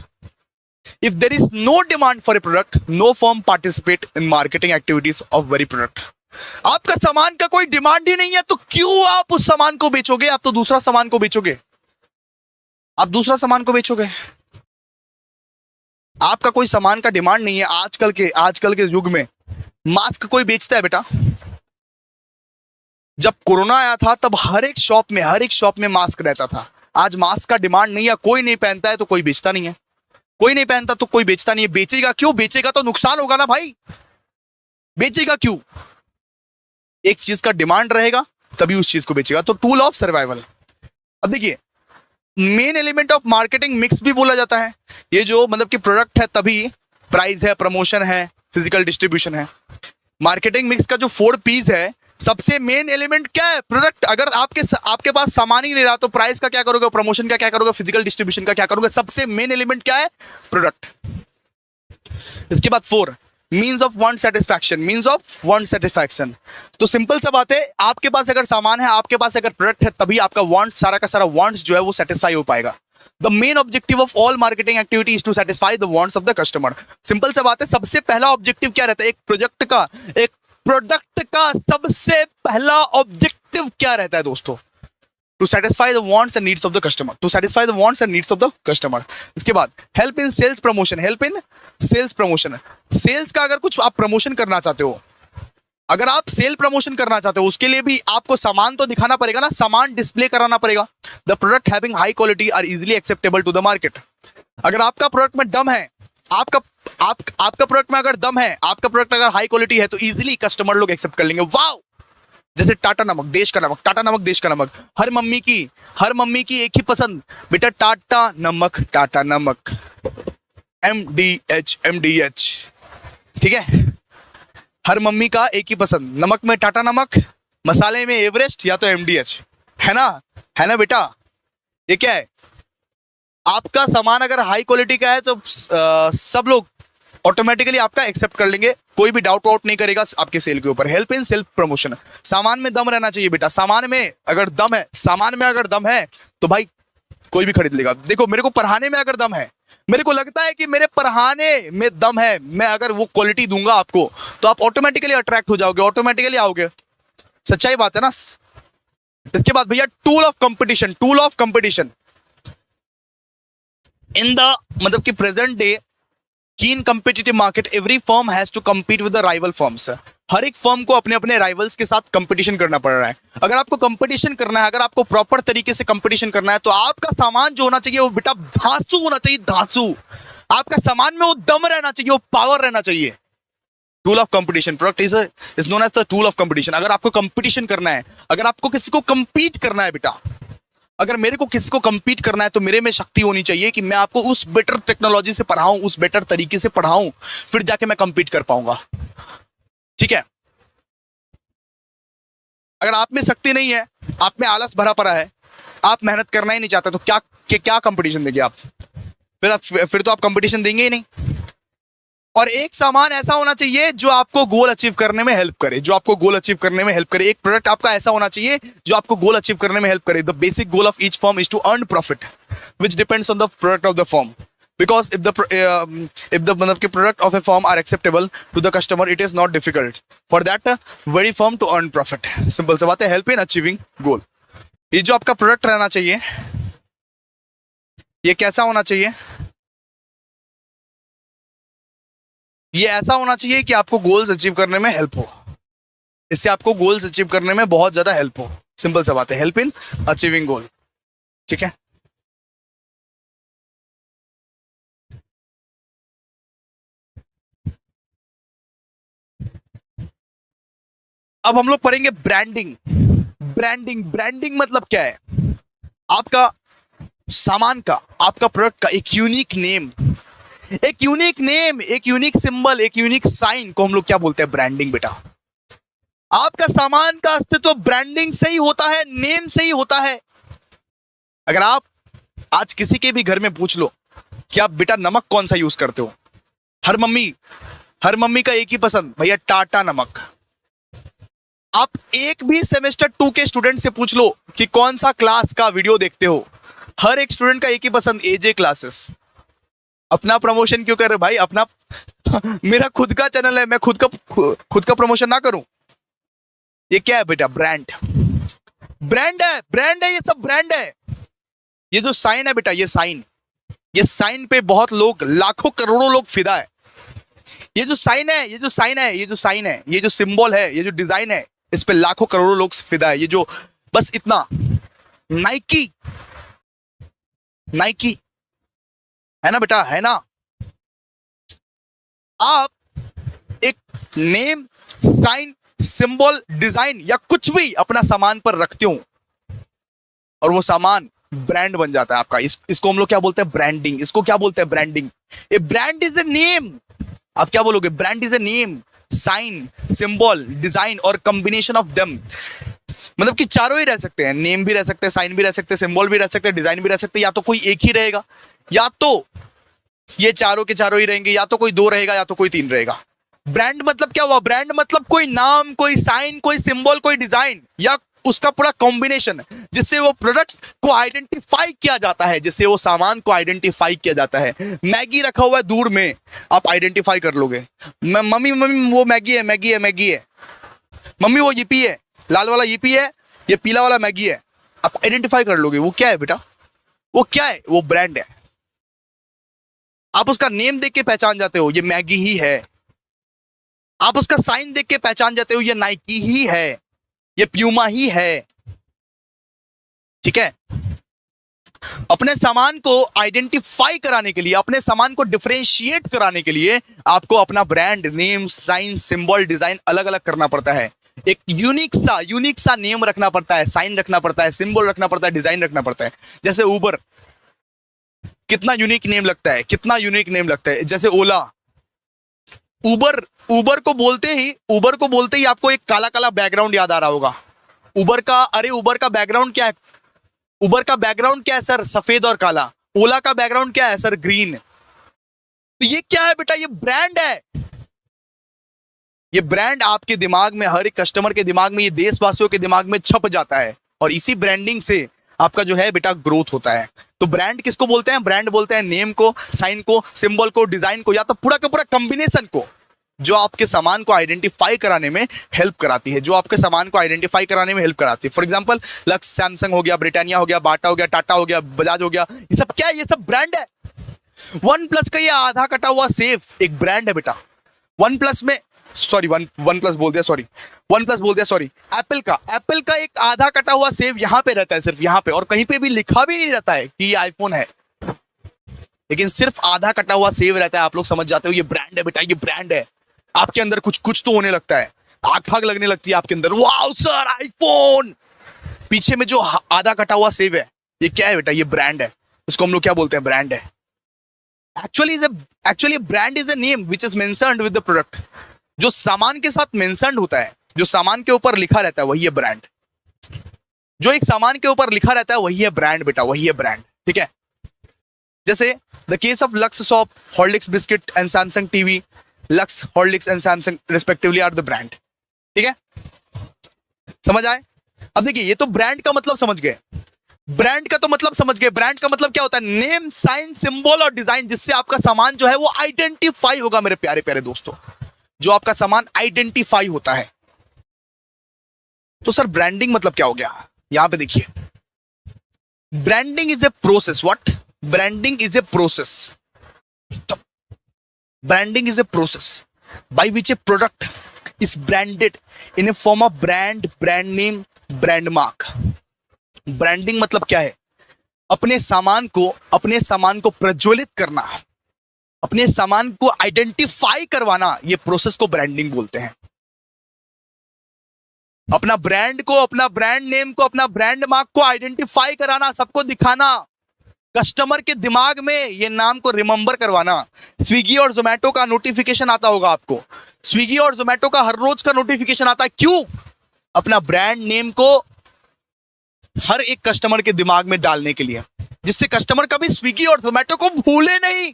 If there is no demand for a product, no firm participate in marketing activities of very product. आपका सामान का कोई डिमांड ही नहीं है तो क्यों आप उस सामान को बेचोगे? आप तो दूसरा सामान को बेचोगे, आप दूसरा सामान को बेचोगे। आपका कोई सामान का डिमांड नहीं है। आजकल के युग में मास्क कोई बेचता है बेटा? जब कोरोना आया था तब हर एक शॉप में मास्क रहता था। आज मास्क का डिमांड नहीं है, कोई नहीं पहनता है तो कोई बेचता नहीं है, कोई नहीं पहनता तो कोई बेचता नहीं है। बेचेगा क्यों? बेचेगा तो नुकसान होगा ना भाई, बेचेगा क्यों? एक चीज का डिमांड रहेगा तभी उस चीज को बेचेगा। तो टूल ऑफ सर्वाइवल। अब देखिए main element of marketing mix भी बोला जाता है। ये जो मतलब कि प्रोडक्ट है तभी प्राइस है, प्रमोशन है, फिजिकल डिस्ट्रीब्यूशन है। मार्केटिंग मिक्स का जो 4 पीस है, सबसे मेन एलिमेंट क्या है? प्रोडक्ट। अगर आपके पास सामान ही नहीं रहा तो प्राइस का क्या करोगे, प्रमोशन का क्या करोगे, फिजिकल डिस्ट्रीब्यूशन का क्या करोगे? सबसे मेन एलिमेंट क्या है? प्रोडक्ट। इसके बाद 4 means of want satisfaction. Means of want satisfaction, तो सिंपल सा बात है, आपके पास अगर सामान है, आपके पास अगर प्रोडक्ट है, तभी आपका वांट, सारा का सारा वांट्स जो है वो सेटिस्फाई हो पाएगा। The main objective of all marketing activity is to satisfy the wants of the customer. Simple सा बात है, सबसे पहला ऑब्जेक्टिव क्या रहता है एक प्रोडक्ट का सबसे पहला ऑब्जेक्टिव क्या रहता है दोस्तों? To satisfy the wants and needs of the customer, to satisfy the wants and needs of the customer. इसके बाद help in sales promotion, help in sales promotion. Sales का अगर कुछ आप प्रमोशन करना चाहते हो, अगर आप सेल प्रमोशन करना चाहते हो, उसके लिए भी आपको सामान तो दिखाना पड़ेगा ना, सामान डिस्प्ले कराना पड़ेगा। The product having high quality are easily acceptable to the market. अगर आपका प्रोडक्ट में दम है, आपका प्रोडक्ट में अगर दम है, आपका प्रोडक्ट अगर हाई क्वालिटी है, तो इजीली कस्टमर लोग एक्सेप्ट कर लेंगे। वाओ, जैसे टाटा नमक, देश का नमक, टाटा नमक देश का नमक। हर मम्मी की एक ही पसंद, बेटा टाटा नमक, टाटा नमक, MDH, ठीक है। हर मम्मी का एक ही पसंद, नमक में टाटा नमक, मसाले में एवरेस्ट या तो MDH, है ना बेटा। ये क्या है, आपका सामान अगर हाई क्वालिटी का है तो सब लोग ऑटोमेटिकली आपका एक्सेप्ट कर लेंगे, कोई भी डाउट वाउट नहीं करेगा आपके सेल के ऊपर। हेल्प इन सेल्फ प्रमोशन, सामान में दम रहना चाहिए बेटा, सामान में अगर दम है तो भाई कोई भी खरीद लेगा। देखो, मेरे को पढ़ाने में अगर दम है, मेरे को लगता है कि मेरे पढ़ाने में दम है, मैं अगर वो क्वालिटी दूंगा आपको, तो आप ऑटोमेटिकली अट्रैक्ट हो जाओगे, ऑटोमेटिकली आओगे। सच्चाई बात है ना। इसके बाद भैया tool of competition in the मतलब कि present day keen competitive market, every firm has to compete with the rival firms. हर एक फर्म को अपने अपने राइवल्स के साथ कंपटीशन करना पड़ रहा है। अगर आपको कंपटीशन करना है, अगर आपको प्रॉपर तरीके से कंपटीशन करना है, तो आपका सामान जो होना चाहिए वो बेटा धांसू होना चाहिए, धांसू। आपका सामान में वो दम रहना चाहिए, वो पावर रहना चाहिए। Tool of competition, product is known as the tool of competition. अगर आपको कंपटीशन करना है, अगर आपको किसी को कंपीट करना है बेटा, अगर मेरे को किसी को कंपीट करना है, तो मेरे में शक्ति होनी चाहिए कि मैं आपको उस बेटर टेक्नोलॉजी से पढ़ाऊं, उस बेटर तरीके से पढ़ाऊं, फिर जाके मैं कंपीट कर पाऊंगा, ठीक है। अगर आप में शक्ति नहीं है, आप में आलस भरा पड़ा है, आप मेहनत करना ही नहीं चाहते, तो क्या कंपटीशन देंगे आप? फिर तो आप कंपटीशन देंगे ही नहीं। और एक सामान ऐसा होना चाहिए जो आपको गोल अचीव करने में हेल्प करे, एक प्रोडक्ट आपका ऐसा होना चाहिए जो आपको गोल अचीव करने में हेल्प करे। The basic goal of each firm is to earn profit which depends on the product of the firm, because if the मतलब के product of a firm are acceptable to the customer, it is not difficult for that very firm to earn profit. Simple सी बात है, help in achieving गोल। ये जो आपका product रहना चाहिए, ये कैसा होना चाहिए? ये ऐसा होना चाहिए कि आपको गोल्स अचीव करने में हेल्प हो, इससे आपको गोल्स अचीव करने में बहुत ज्यादा हेल्प हो। सिंपल सा बात है, हेल्प इन अचीविंग गोल, ठीक है। अब हम लोग पढ़ेंगे ब्रांडिंग मतलब क्या है? आपका सामान का, आपका प्रोडक्ट का एक यूनिक नेम, एक यूनिक सिंबल, एक यूनिक साइन को हम लोग क्या बोलते हैं? ब्रांडिंग बेटा। आपका सामान का अस्तित्व ब्रांडिंग से ही होता है, नेम से ही होता है। अगर आप आज किसी के भी घर में पूछ लो कि आप बेटा नमक कौन सा यूज करते हो, हर मम्मी का एक ही पसंद, भैया टाटा नमक। आप एक भी सेमेस्टर 2 के स्टूडेंट से पूछ लो कि कौन सा क्लास का वीडियो देखते हो, हर एक स्टूडेंट का एक ही पसंद, एजे क्लासेस। अपना प्रमोशन क्यों कर रहे भाई? अपना मेरा खुद का चैनल है, मैं खुद का प्रमोशन ना करूं? ये क्या है बेटा? ब्रांड है, ये सब ब्रांड है। ये जो साइन है बेटा, ये साइन पे बहुत लोग, लाखों करोड़ों लोग फिदा है। ये जो साइन है, ये जो सिंबल है, ये जो डिजाइन है, इस पे लाखों करोड़ों लोग फिदा है। ये जो बस इतना नाइकी है ना बेटा, है ना। आप एक नेम, साइन, सिंबल, डिजाइन या कुछ भी अपना सामान पर रखते हो और वो सामान ब्रांड बन जाता है आपका। इसको हम लोग क्या बोलते हैं? ब्रांडिंग। इसको क्या बोलते हैं? Branding. A brand is a name. आप क्या बोलोगे? Brand is a name, sign, symbol, design और कॉम्बिनेशन ऑफ देम। मतलब कि चारों ही रह सकते हैं, नेम भी रह सकते हैं, साइन भी रह सकते हैं, सिंबल भी रह सकते हैं, डिजाइन भी रह सकते हैं। या तो कोई एक ही रहेगा, या तो ये चारों के चारों ही रहेंगे, या तो कोई 2 रहेगा, या तो कोई 3 रहेगा। ब्रांड मतलब क्या हुआ? ब्रांड मतलब कोई नाम, कोई साइन, कोई सिंबल, कोई डिजाइन या उसका पूरा कॉम्बिनेशन, जिससे वो प्रोडक्ट को आइडेंटिफाई किया जाता है, जिससे वो सामान को आइडेंटिफाई किया जाता है। मैगी रखा हुआ है दूर में, आप आइडेंटिफाई कर लोगे, मम्मी वो मैगी है। मम्मी वो yippee है, लाल वाला yippee है, ये पीला वाला मैगी है। आप आइडेंटिफाई कर लोगे वो क्या है बेटा, वो क्या है, वो ब्रांड है। आप उसका नेम देख के पहचान जाते हो ये मैगी ही है। आप उसका साइन देख के पहचान जाते हो ये नाइकी ही है, ये प्यूमा ही है। ठीक है, अपने सामान को आइडेंटिफाई कराने के लिए, अपने सामान को डिफरेंशिएट कराने के लिए आपको अपना brand name, sign, symbol, design अलग अलग करना पड़ता है। एक यूनिक सा नेम रखना पड़ता है, साइन रखना पड़ता है, सिंबल रखना पड़ता है, डिजाइन रखना पड़ता है। जैसे उबर, कितना यूनिक नेम लगता है, कितना यूनिक नेम लगता है। जैसे ओला, उबर को बोलते ही आपको एक काला काला बैकग्राउंड याद आ रहा होगा। उबर का बैकग्राउंड क्या है? उबर का बैकग्राउंड क्या है सर? सफेद और काला। ओला का बैकग्राउंड क्या है सर? ग्रीन। तो ये क्या है बेटा? ये ब्रांड है। ये ब्रांड आपके दिमाग में, हर एक कस्टमर के दिमाग में, ये देशवासियों के दिमाग में छप जाता है और इसी ब्रांडिंग से आपका जो है बेटा ग्रोथ होता है। तो ब्रांड किसको बोलते हैं? ब्रांड बोलते हैं नेम को, साइन को, सिंबल को, डिजाइन को, या तो पूरा का पूरा कॉम्बिनेशन को, जो आपके सामान को आइडेंटिफाई कराने में हेल्प कराती है, जो आपके सामान को आइडेंटिफाई कराने में हेल्प कराती है। फॉर एग्जांपल लक्स, सैमसंग हो गया, ब्रिटानिया हो गया, बाटा हो गया, टाटा हो गया, बजाज हो गया, ये सब क्या है? ये सब ब्रांड है। वन प्लस का ये आधा कटा हुआ सेव एक ब्रांड है बेटा। वन प्लस बोल दिया सॉरी। एप्पल का एक आधा कटा हुआ सेव यहां पे रहता है, सिर्फ यहां पे, और कहीं पे भी लिखा भी नहीं रहता है कि ये आईफोन है, लेकिन सिर्फ आधा कटा हुआ सेव रहता है। आप लोग समझ जाते हो ये ब्रांड है बेटा, ये ब्रांड है। आपके अंदर कुछ तो होने लगता है, आग लगने लगती है आपके अंदर, वाओ सर आईफोन। पीछे में जो आधा कटा हुआ सेव है, ये क्या है बेटा? ये ब्रांड है। इसको हम लोग क्या बोलते हैं? ब्रांड है। Actually brand is a name which is mentioned with the product. जो सामान के साथ मेंशन्ड होता है, जो सामान के ऊपर लिखा रहता है, वही है ब्रांड। जो एक सामान के ऊपर लिखा रहता है वही है ब्रांड बेटा, वही है ब्रांड। ठीक है, जैसे the case of Lux soap, Horlicks biscuit and Samsung TV, Lux, Horlicks and Samsung respectively are the brand. ठीक है, समझ आए? अब देखिए, ये तो ब्रांड का मतलब समझ गए। ब्रांड का मतलब क्या होता है? नेम, साइन, सिंबल और डिजाइन, जिससे आपका सामान जो है वो आइडेंटिफाई होगा। मेरे प्यारे प्यारे दोस्तों, जो आपका सामान आइडेंटिफाई होता है। तो सर ब्रांडिंग मतलब क्या हो गया? यहां पे देखिए, branding is a process. What? Branding is a process. Branding is a process by which a product is branded in a form of brand, brand name, brand mark. Branding मतलब क्या है? अपने सामान को प्रज्वलित करना, अपने सामान को आइडेंटिफाई करवाना, ये प्रोसेस को ब्रांडिंग बोलते हैं। अपना ब्रांड को, अपना ब्रांड नेम को, अपना ब्रांड मार्क को आइडेंटिफाई कराना, सबको दिखाना, कस्टमर के दिमाग में ये नाम को रिमेंबर करवाना। स्विगी और जोमेटो का नोटिफिकेशन आता होगा आपको, स्विगी और जोमेटो का हर रोज का नोटिफिकेशन आता है। क्यों? अपना ब्रांड नेम को हर एक कस्टमर के दिमाग में डालने के लिए, जिससे कस्टमर कभी स्विगी और जोमेटो को भूले नहीं।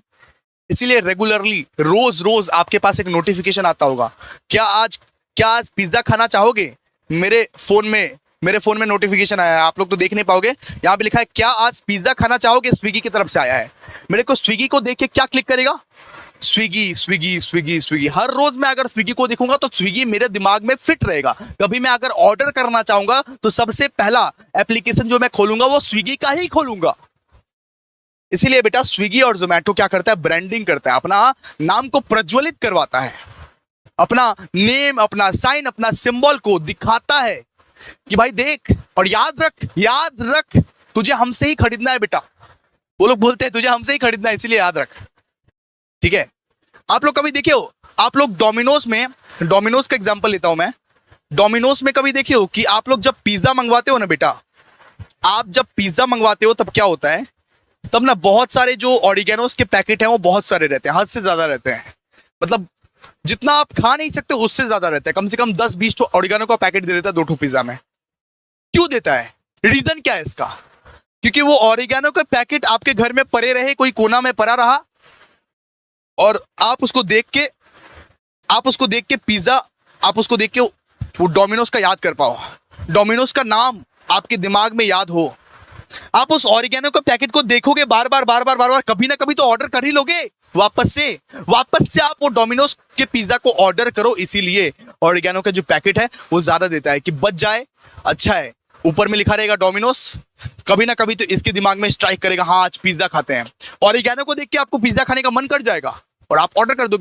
इसीलिए रेगुलरली, रोज रोज आपके पास एक नोटिफिकेशन आता होगा, क्या आज पिज्जा खाना चाहोगे? मेरे फोन में नोटिफिकेशन आया है, आप लोग तो देख नहीं पाओगे। यहां पे लिखा है, क्या आज पिज्जा खाना चाहोगे? स्विगी की तरफ से आया है। मेरे को स्विगी को देख के क्या क्लिक करेगा? स्विगी, स्विगी, स्विगी, स्विगी। हर रोज मैं अगर स्विगी को देखूंगा तो स्विगी मेरे दिमाग में फिट रहेगा। कभी मैं अगर ऑर्डर करना चाहूंगा तो सबसे पहला एप्लीकेशन जो मैं खोलूंगा वो स्विगी का ही खोलूंगा। इसीलिए बेटा स्विगी और जोमेटो क्या करता है? ब्रांडिंग करता है, अपना नाम को प्रज्वलित करवाता है, अपना नेम, अपना साइन, अपना सिंबल को दिखाता है कि भाई देख, और याद रख तुझे हमसे ही खरीदना है बेटा। वो लोग बोलते हैं तुझे हमसे ही खरीदना है, इसीलिए याद रख। ठीक है, आप लोग कभी देखे हो, आप लोग डोमिनोज का एग्जांपल लेता हूं मैं। डोमिनोज में कभी देखे हो कि आप लोग जब पिज्जा मंगवाते हो ना बेटा, आप जब पिज्जा मंगवाते हो तब क्या होता है? तब ना बहुत सारे जो ऑरिगेनोस के पैकेट हैं वो बहुत सारे रहते हैं, हद से ज्यादा रहते हैं। मतलब जितना आप खा नहीं सकते उससे ज्यादा रहता है। कम से कम 10-20 ऑरिगेनो का पैकेट दे देता है 2 पिज्जा में। क्यों देता है? रीजन क्या है इसका? क्योंकि वो ऑरिगेनो का पैकेट आपके घर में पड़े रहे, कोई कोना में पड़ा रहा, और आप उसको देख के पिज्जा, आप उसको देख के वो डोमिनोज का याद कर पाओ, डोमिनोज का नाम आपके दिमाग में याद हो। आप उस ऑरिगेनो के पैकेट को देखोगे बार बार, कभी ना कभी तो ऑर्डर कर ही लोगे वापस से आप वो डोमिनोज के पिज्जा को ऑर्डर करो। इसीलिए ऑरिगेनो का जो पैकेट है वो ज्यादा देता है कि बच जाए, अच्छा है, ऊपर में लिखा रहेगा डोमिनोस, कभी ना कभी तो इसके दिमाग में स्ट्राइक करेगा, हाँ आज पिज्जा खाते हैं। ऑरिगैनो को देख के आपको पिज्जा खाने का मन कर जाएगा और आप ऑर्डर कर दो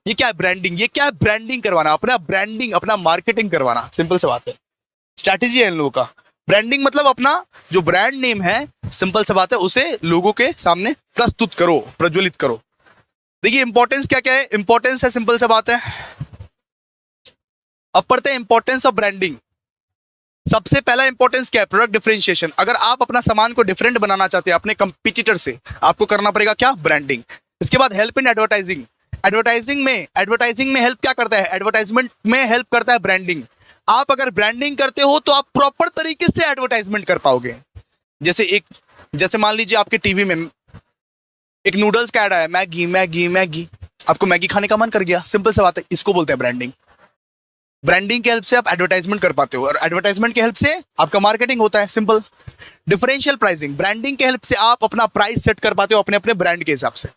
ये क्या है ब्रांडिंग, ये क्या है ब्रांडिंग करवाना, अपना ब्रांडिंग, अपना मार्केटिंग करवाना, सिंपल सी बात है। स्ट्रैटेजी है इन लोगों का। ब्रांडिंग मतलब अपना जो ब्रांड नेम है, सिंपल सी बात है, उसे लोगों के सामने प्रस्तुत करो, प्रज्वलित करो। देखिए इंपॉर्टेंस क्या क्या है, इंपॉर्टेंस है, सिंपल सी बात है। अब पढ़ते हैं इंपॉर्टेंस ऑफ ब्रांडिंग। सबसे पहला इंपॉर्टेंस क्या है, प्रोडक्ट डिफरेंशिएशन। अगर आप अपना सामान को डिफरेंट बनाना चाहते हैं अपने कंपटीटर से, आपको करना पड़ेगा क्या, ब्रांडिंग। इसके बाद हेल्प इन एडवर्टाइजिंग। एडवर्टाइजिंग में हेल्प क्या करता है, एडवर्टाइजमेंट में हेल्प करता है ब्रांडिंग। आप अगर ब्रांडिंग करते हो तो आप प्रॉपर तरीके से एडवर्टाइजमेंट कर पाओगे। जैसे मान लीजिए आपके टीवी में एक नूडल्स का ऐड आया, मैगी मैगी मैगी, आपको मैगी खाने का मन कर गया, सिंपल सी बात है, इसको बोलते हैं ब्रांडिंग। ब्रांडिंग की हेल्प से आप एडवर्टाइजमेंट कर पाते हो और एडवर्टाइजमेंट की हेल्प से आपका मार्केटिंग होता है, सिंपल। डिफरेंशियल प्राइसिंग, ब्रांडिंग की हेल्प से आप अपना प्राइस सेट कर पाते हो अपने अपने ब्रांड के हिसाब से।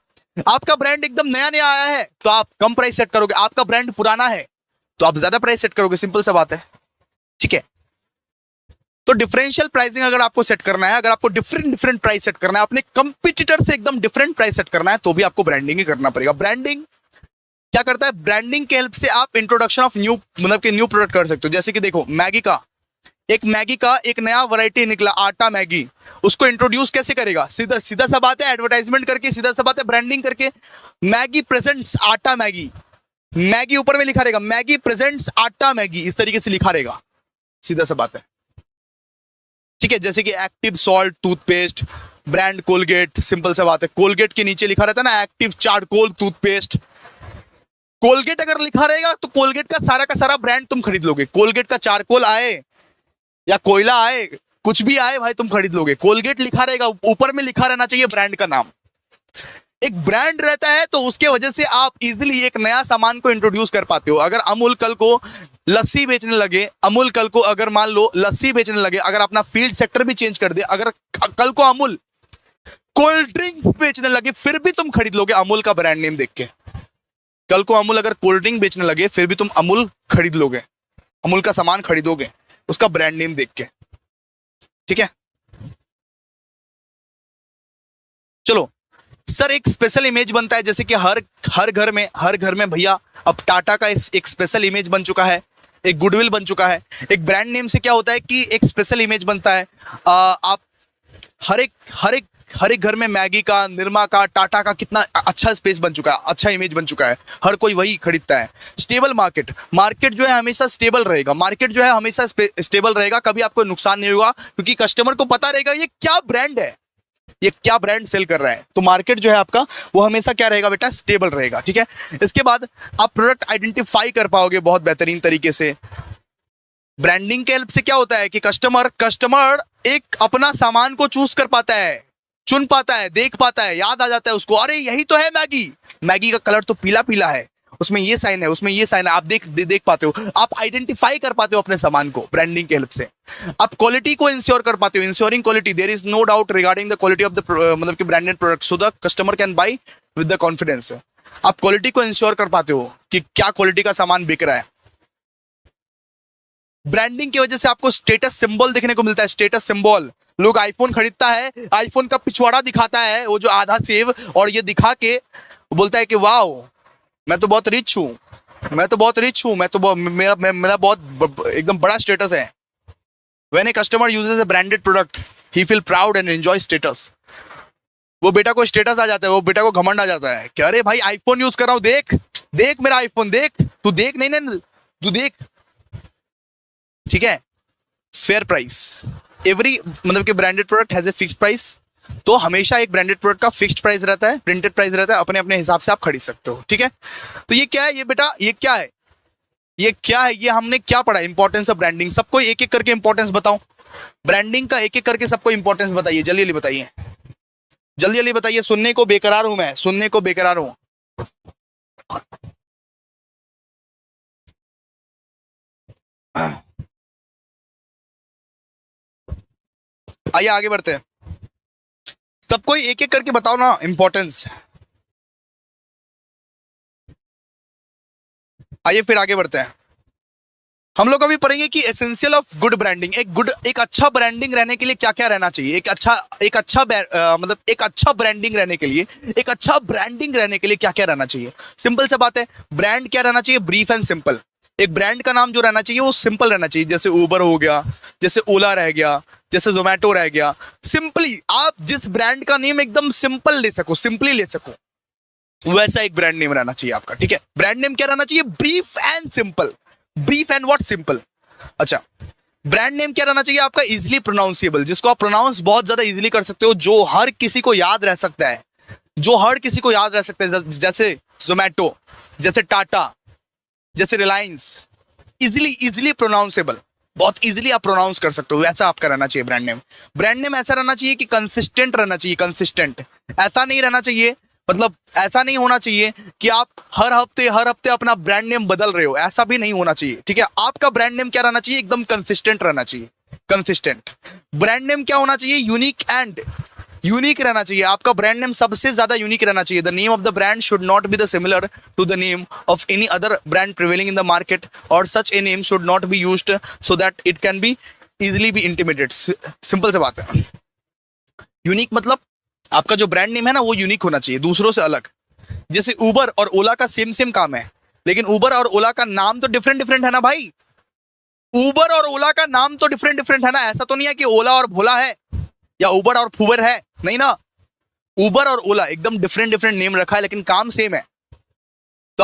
आपका ब्रांड एकदम नया नया आया है तो आप कम प्राइस सेट करोगे, आपका ब्रांड पुराना है तो आप ज्यादा प्राइस सेट करोगे, सिंपल सा बात है, ठीक है। तो डिफरेंशियल प्राइसिंग अगर आपको सेट करना है, अगर आपको डिफरेंट प्राइस सेट करना है, अपने कंपटीटर से एकदम डिफरेंट प्राइस सेट करना है, तो भी आपको ब्रांडिंग ही करना पड़ेगा। ब्रांडिंग क्या करता है, ब्रांडिंग के हेल्प से आप इंट्रोडक्शन ऑफ न्यू, मतलब कि न्यू प्रोडक्ट कर सकते हो। जैसे कि देखो मैगी का एक नया वैरायटी निकला, आटा मैगी, उसको इंट्रोड्यूस कैसे करेगा, सीधा सीधा सा बात है, एडवर्टाइजमेंट करके, सीधा सा बात है, ब्रांडिंग करके। मैगी प्रेजेंट्स आटा मैगी, मैगी ऊपर में लिखा रहेगा, मैगी प्रेजेंट्स आटा मैगी, इस तरीके से लिखा रहेगा, सीधा सा बात है, ठीक है। जैसे कि active salt toothpaste, brand Colgate, simple सा बात है, कोलगेट के नीचे लिखा रहता है ना एक्टिव चारकोल टूथपेस्ट। कोलगेट अगर लिखा रहेगा तो कोलगेट का सारा ब्रांड तुम खरीद लोगे। कोलगेट का चारकोल आए या कोयला आए, कुछ भी आए भाई, तुम खरीद लोगे। कोलगेट लिखा रहेगा, ऊपर में लिखा रहना चाहिए ब्रांड का नाम। एक ब्रांड रहता है तो उसके वजह से आप इजीली एक नया सामान को इंट्रोड्यूस कर पाते हो। अगर अमूल कल को लस्सी बेचने लगे, अमूल कल को अगर मान लो लस्सी बेचने लगे, अगर अपना फील्ड सेक्टर भी चेंज कर दे, अगर कल को अमूल कोल्ड ड्रिंक्स बेचने लगे, फिर भी तुम खरीद लोगे अमूल का ब्रांड नेम देख के। कल को अमूल अगर कोल्ड ड्रिंक बेचने लगे, फिर भी तुम अमूल खरीद लोगे, अमूल का सामान खरीदोगे उसका ब्रांड नेम देख के, ठीक है। चलो सर, एक स्पेशल इमेज बनता है, जैसे कि हर घर में भैया अब टाटा का एक स्पेशल इमेज बन चुका है, एक गुडविल बन चुका है। एक ब्रांड नेम से क्या होता है कि एक स्पेशल इमेज बनता है। आप हर एक घर में मैगी का, निरमा का, टाटा का कितना अच्छा स्पेस बन चुका है, अच्छा इमेज बन चुका है, हर कोई वही खरीदता है। स्टेबल मार्केट जो है हमेशा स्टेबल रहेगा, मार्केट जो है हमेशा स्टेबल रहेगा, कभी आपको नुकसान नहीं होगा, क्योंकि कस्टमर को पता रहेगा ये क्या ब्रांड है, ये क्या ब्रांड सेल कर रहा है। तो मार्केट जो है आपका वो हमेशा क्या रहेगा बेटा, स्टेबल रहेगा, ठीक है। इसके बाद आप प्रोडक्ट आइडेंटिफाई कर पाओगे बहुत बेहतरीन तरीके से। ब्रांडिंग के हेल्प से क्या होता है कि कस्टमर एक अपना सामान को चूज कर पाता है, चुन पाता है, देख पाता है, याद आ जाता है उसको, अरे यही तो है मैगी का कलर तो पीला पीला है, उसमें ये साइन है, उसमें ये साइन है, आप देख पाते हो, आप आइडेंटिफाई कर पाते हो अपने सामान को ब्रांडिंग के हेल्प से। आप क्वालिटी को इंश्योर कर पाते हो, ensuring quality, there is no doubt regarding the quality of the मतलब कि branded product, so the customer can buy with the confidence. आप क्वालिटी को इंश्योर कर पाते हो कि क्या क्वालिटी का सामान बिक रहा है। ब्रांडिंग की वजह से आपको स्टेटस सिंबल देखने को मिलता है, स्टेटस सिंबल। लोग आईफोन खरीदता है, आईफोन का पिछवाड़ा दिखाता है, वो जो आधा सेव, और ये दिखा के बोलता है कि वाओ मैं तो बहुत रिच हूँ, मेरा बहुत एकदम बड़ा स्टेटस है। When a customer uses a branded product he feel proud and enjoy status. वो बेटा को स्टेटस आ जाता है, वो बेटा को घमंड आ जाता है कि अरे भाई आईफोन यूज कर रहा हूँ, देख मेरा आईफोन, तू देख, ठीक है। फेयर प्राइस, एवरी मतलब कि branded product has a fixed price, तो हमेशा एक ब्रांडेड प्रोडक्ट का फिक्स्ड प्राइस रहता है, प्रिंटेड प्राइस रहता है, अपने अपने हिसाब से आप खरीद सकते हो, ठीक है। तो ये क्या है, ये बेटा ये क्या है, ये हमने क्या पढ़ा, इंपॉर्टेंस ऑफ ब्रांडिंग। सबको एक एक करके इंपॉर्टेंस बताओ, ब्रांडिंग का एक एक करके सबको इंपॉर्टेंस बताइए, जल्दी बताइए, सुनने को बेकरार हूं मैं, आइए आगे बढ़ते हैं, सबको एक एक करके बताओ ना इंपॉर्टेंस। आइए फिर आगे बढ़ते हैं। हम लोग अभी पढ़ेंगे कि एसेंशियल ऑफ गुड ब्रांडिंग, एक अच्छा ब्रांडिंग रहने के लिए क्या क्या रहना चाहिए, मतलब एक अच्छा ब्रांडिंग रहने के लिए, एक अच्छा ब्रांडिंग रहने के लिए क्या क्या रहना चाहिए। सिंपल सा बात है, ब्रांड क्या रहना चाहिए, ब्रीफ एंड सिंपल। एक ब्रांड का नाम जो रहना चाहिए वो सिंपल रहना चाहिए, जैसे उबर हो गया, जैसे ओला रह गया, जैसे जोमेटो रह गया। सिंपली आप जिस ब्रांड का नेम एकदम सिंपल ले सको, सिंपली ले सको, वैसा एक ब्रांड नेम रहना चाहिए आपका। ठीक है, ब्रांड नेम क्या रहना चाहिए, brief and simple. Brief and what, simple. अच्छा, ब्रांड नेम क्या रहना चाहिए आपका, इजीली प्रोनाउंसिएबल, जिसको आप प्रोनाउंस बहुत ज्यादा इजीली कर सकते हो, जो हर किसी को याद रह सकता है, जो हर किसी को याद रह सकता है, जैसे जोमेटो, जैसे टाटा, जैसे रिलायंस। इजीली प्रोनाउंसेबल, बहुत इजीली आप प्रोनाउंस कर सकते हो, वैसा आपका रहना चाहिए ब्रांड नेम। ब्रांड नेम ऐसा रहना चाहिए कि कंसिस्टेंट रहना चाहिए, कंसिस्टेंट। ऐसा नहीं रहना चाहिए, मतलब ऐसा नहीं होना चाहिए कि आप हर हफ्ते अपना ब्रांड नेम बदल रहे हो, ऐसा भी नहीं होना चाहिए। ठीक है, आपका ब्रांड नेम क्या रहना चाहिए, एकदम कंसिस्टेंट रहना चाहिए, कंसिस्टेंट। ब्रांड नेम क्या होना चाहिए, यूनिक रहना चाहिए। आपका ब्रांड नेम सबसे ज्यादा यूनिक रहना चाहिए। The name of the brand should not be the similar to the name of any other brand prevailing in the market, और such a name should not be used so that it can be easily be intimidate. Simple से बात है। Unique मतलब आपका जो brand name है ना वो यूनिक होना चाहिए, दूसरों से अलग। जैसे उबर और ओला का सेम काम है, लेकिन उबर और ओला का नाम तो डिफरेंट है ना भाई। उबर और ओला का नाम तो डिफरेंट है ना। ऐसा तो नहीं है कि ओला और भोला है या उबर और फूबर है, नहीं ना। उबर और ओला एकदम डिफरेंट नेम रखा है, लेकिन काम सेम है। तो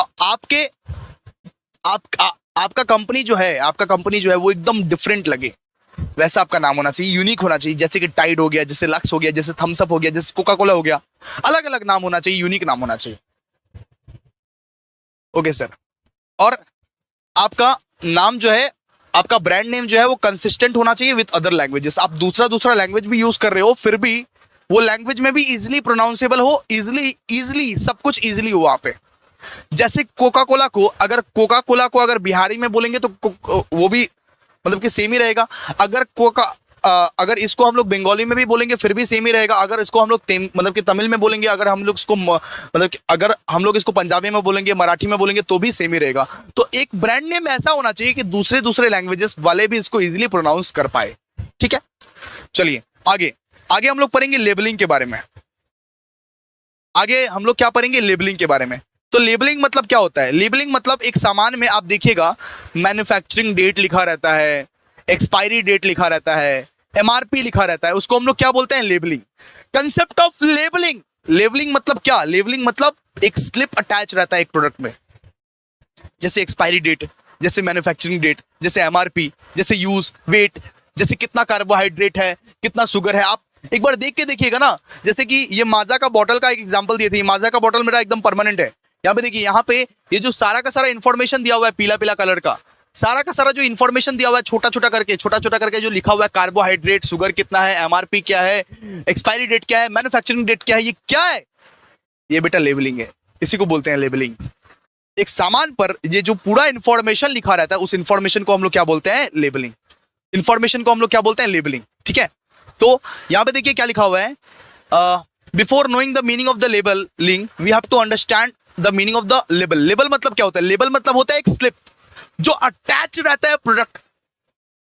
आपका कंपनी जो है वो एकदम डिफरेंट लगे, वैसा आपका नाम होना चाहिए, यूनिक होना चाहिए। जैसे कि टाइड हो गया, जैसे लक्स हो गया, जैसे थम्स अप हो गया, जैसे कोका कोला हो गया, अलग अलग नाम होना चाहिए, यूनिक नाम होना चाहिए। Okay sir. और आपका नाम जो है, आपका ब्रांड नेम जो है वो कंसिस्टेंट होना चाहिए विद अदर लैंग्वेजेस। आप दूसरा लैंग्वेज भी यूज कर रहे हो, फिर भी वो लैंग्वेज में भी इजिली प्रोनाउंसेबल हो, इजिली सब कुछ इजिली हो वहां पे। जैसे कोका कोला को अगर बिहारी में बोलेंगे तो वो भी मतलब कि सेम ही रहेगा। अगर इसको हम लोग बंगाली में भी बोलेंगे फिर भी सेम ही रहेगा। अगर इसको हम लोग मतलब कि तमिल में बोलेंगे, अगर हम लोग इसको पंजाबी में बोलेंगे, मराठी में बोलेंगे तो भी सेम ही रहेगा। तो एक ब्रांड नेम ऐसा होना चाहिए कि दूसरे लैंग्वेजेस वाले भी इसको इजीली प्रोनाउंस कर पाए। ठीक है, चलिए आगे हम लोग पढ़ेंगे लेबलिंग के बारे में। आगे हम लोग क्या पढ़ेंगे, लेबलिंग के बारे में। तो लेबलिंग मतलब क्या होता है, लेबलिंग मतलब एक सामान में आप देखिएगा मैन्युफैक्चरिंग डेट लिखा रहता है, एक्सपायरी डेट लिखा रहता है, एमआरपी लिखा रहता है, उसको हम लोग क्या बोलते हैं, लेबलिंग। कंसेप्ट ऑफ लेबलिंग मतलब क्या, लेबलिंग मतलब एक स्लिप अटैच रहता है एक प्रोडक्ट में, जैसे एक्सपायरी डेट, जैसे मैन्युफैक्चरिंग डेट, जैसे एमआरपी, जैसे यूज, वेट, जैसे कितना कार्बोहाइड्रेट है, कितना शुगर है। आप एक बार देख के देखिएगा ना, जैसे कि ये माजा का बॉटल का एक एग्जांपल दिए थे। माजा का बॉटल मेरा एकदम परमानेंट है। यहाँ पे देखिए, यहाँ पे ये जो सारा का सारा इंफॉर्मेशन दिया हुआ है पीला कलर का, सारा का सारा जो इंफॉर्मेशन दिया हुआ है छोटा छोटा करके जो लिखा हुआ है, कार्बोहाइड्रेट, शुगर कितना है, एमआरपी क्या है, एक्सपायरी डेट क्या है, मैन्युफैक्चरिंग डेट क्या है, ये क्या है, ये बेटा लेबलिंग है। इसी को बोलते हैं लेबलिंग। एक सामान पर ये जो पूरा इंफॉर्मेशन लिखा रहता है, उस इंफॉर्मेशन को हम लोग क्या बोलते हैं, लेबलिंग। इंफॉर्मेशन को हम लोग क्या बोलते हैं, लेबलिंग। ठीक है, तो यहां पे देखिए क्या लिखा हुआ है, before knowing the meaning of the labelling we have to understand the meaning of the label. Label मतलब क्या होता है, लेबल मतलब होता है एक स्लिप जो अटैच रहता है प्रोडक्ट,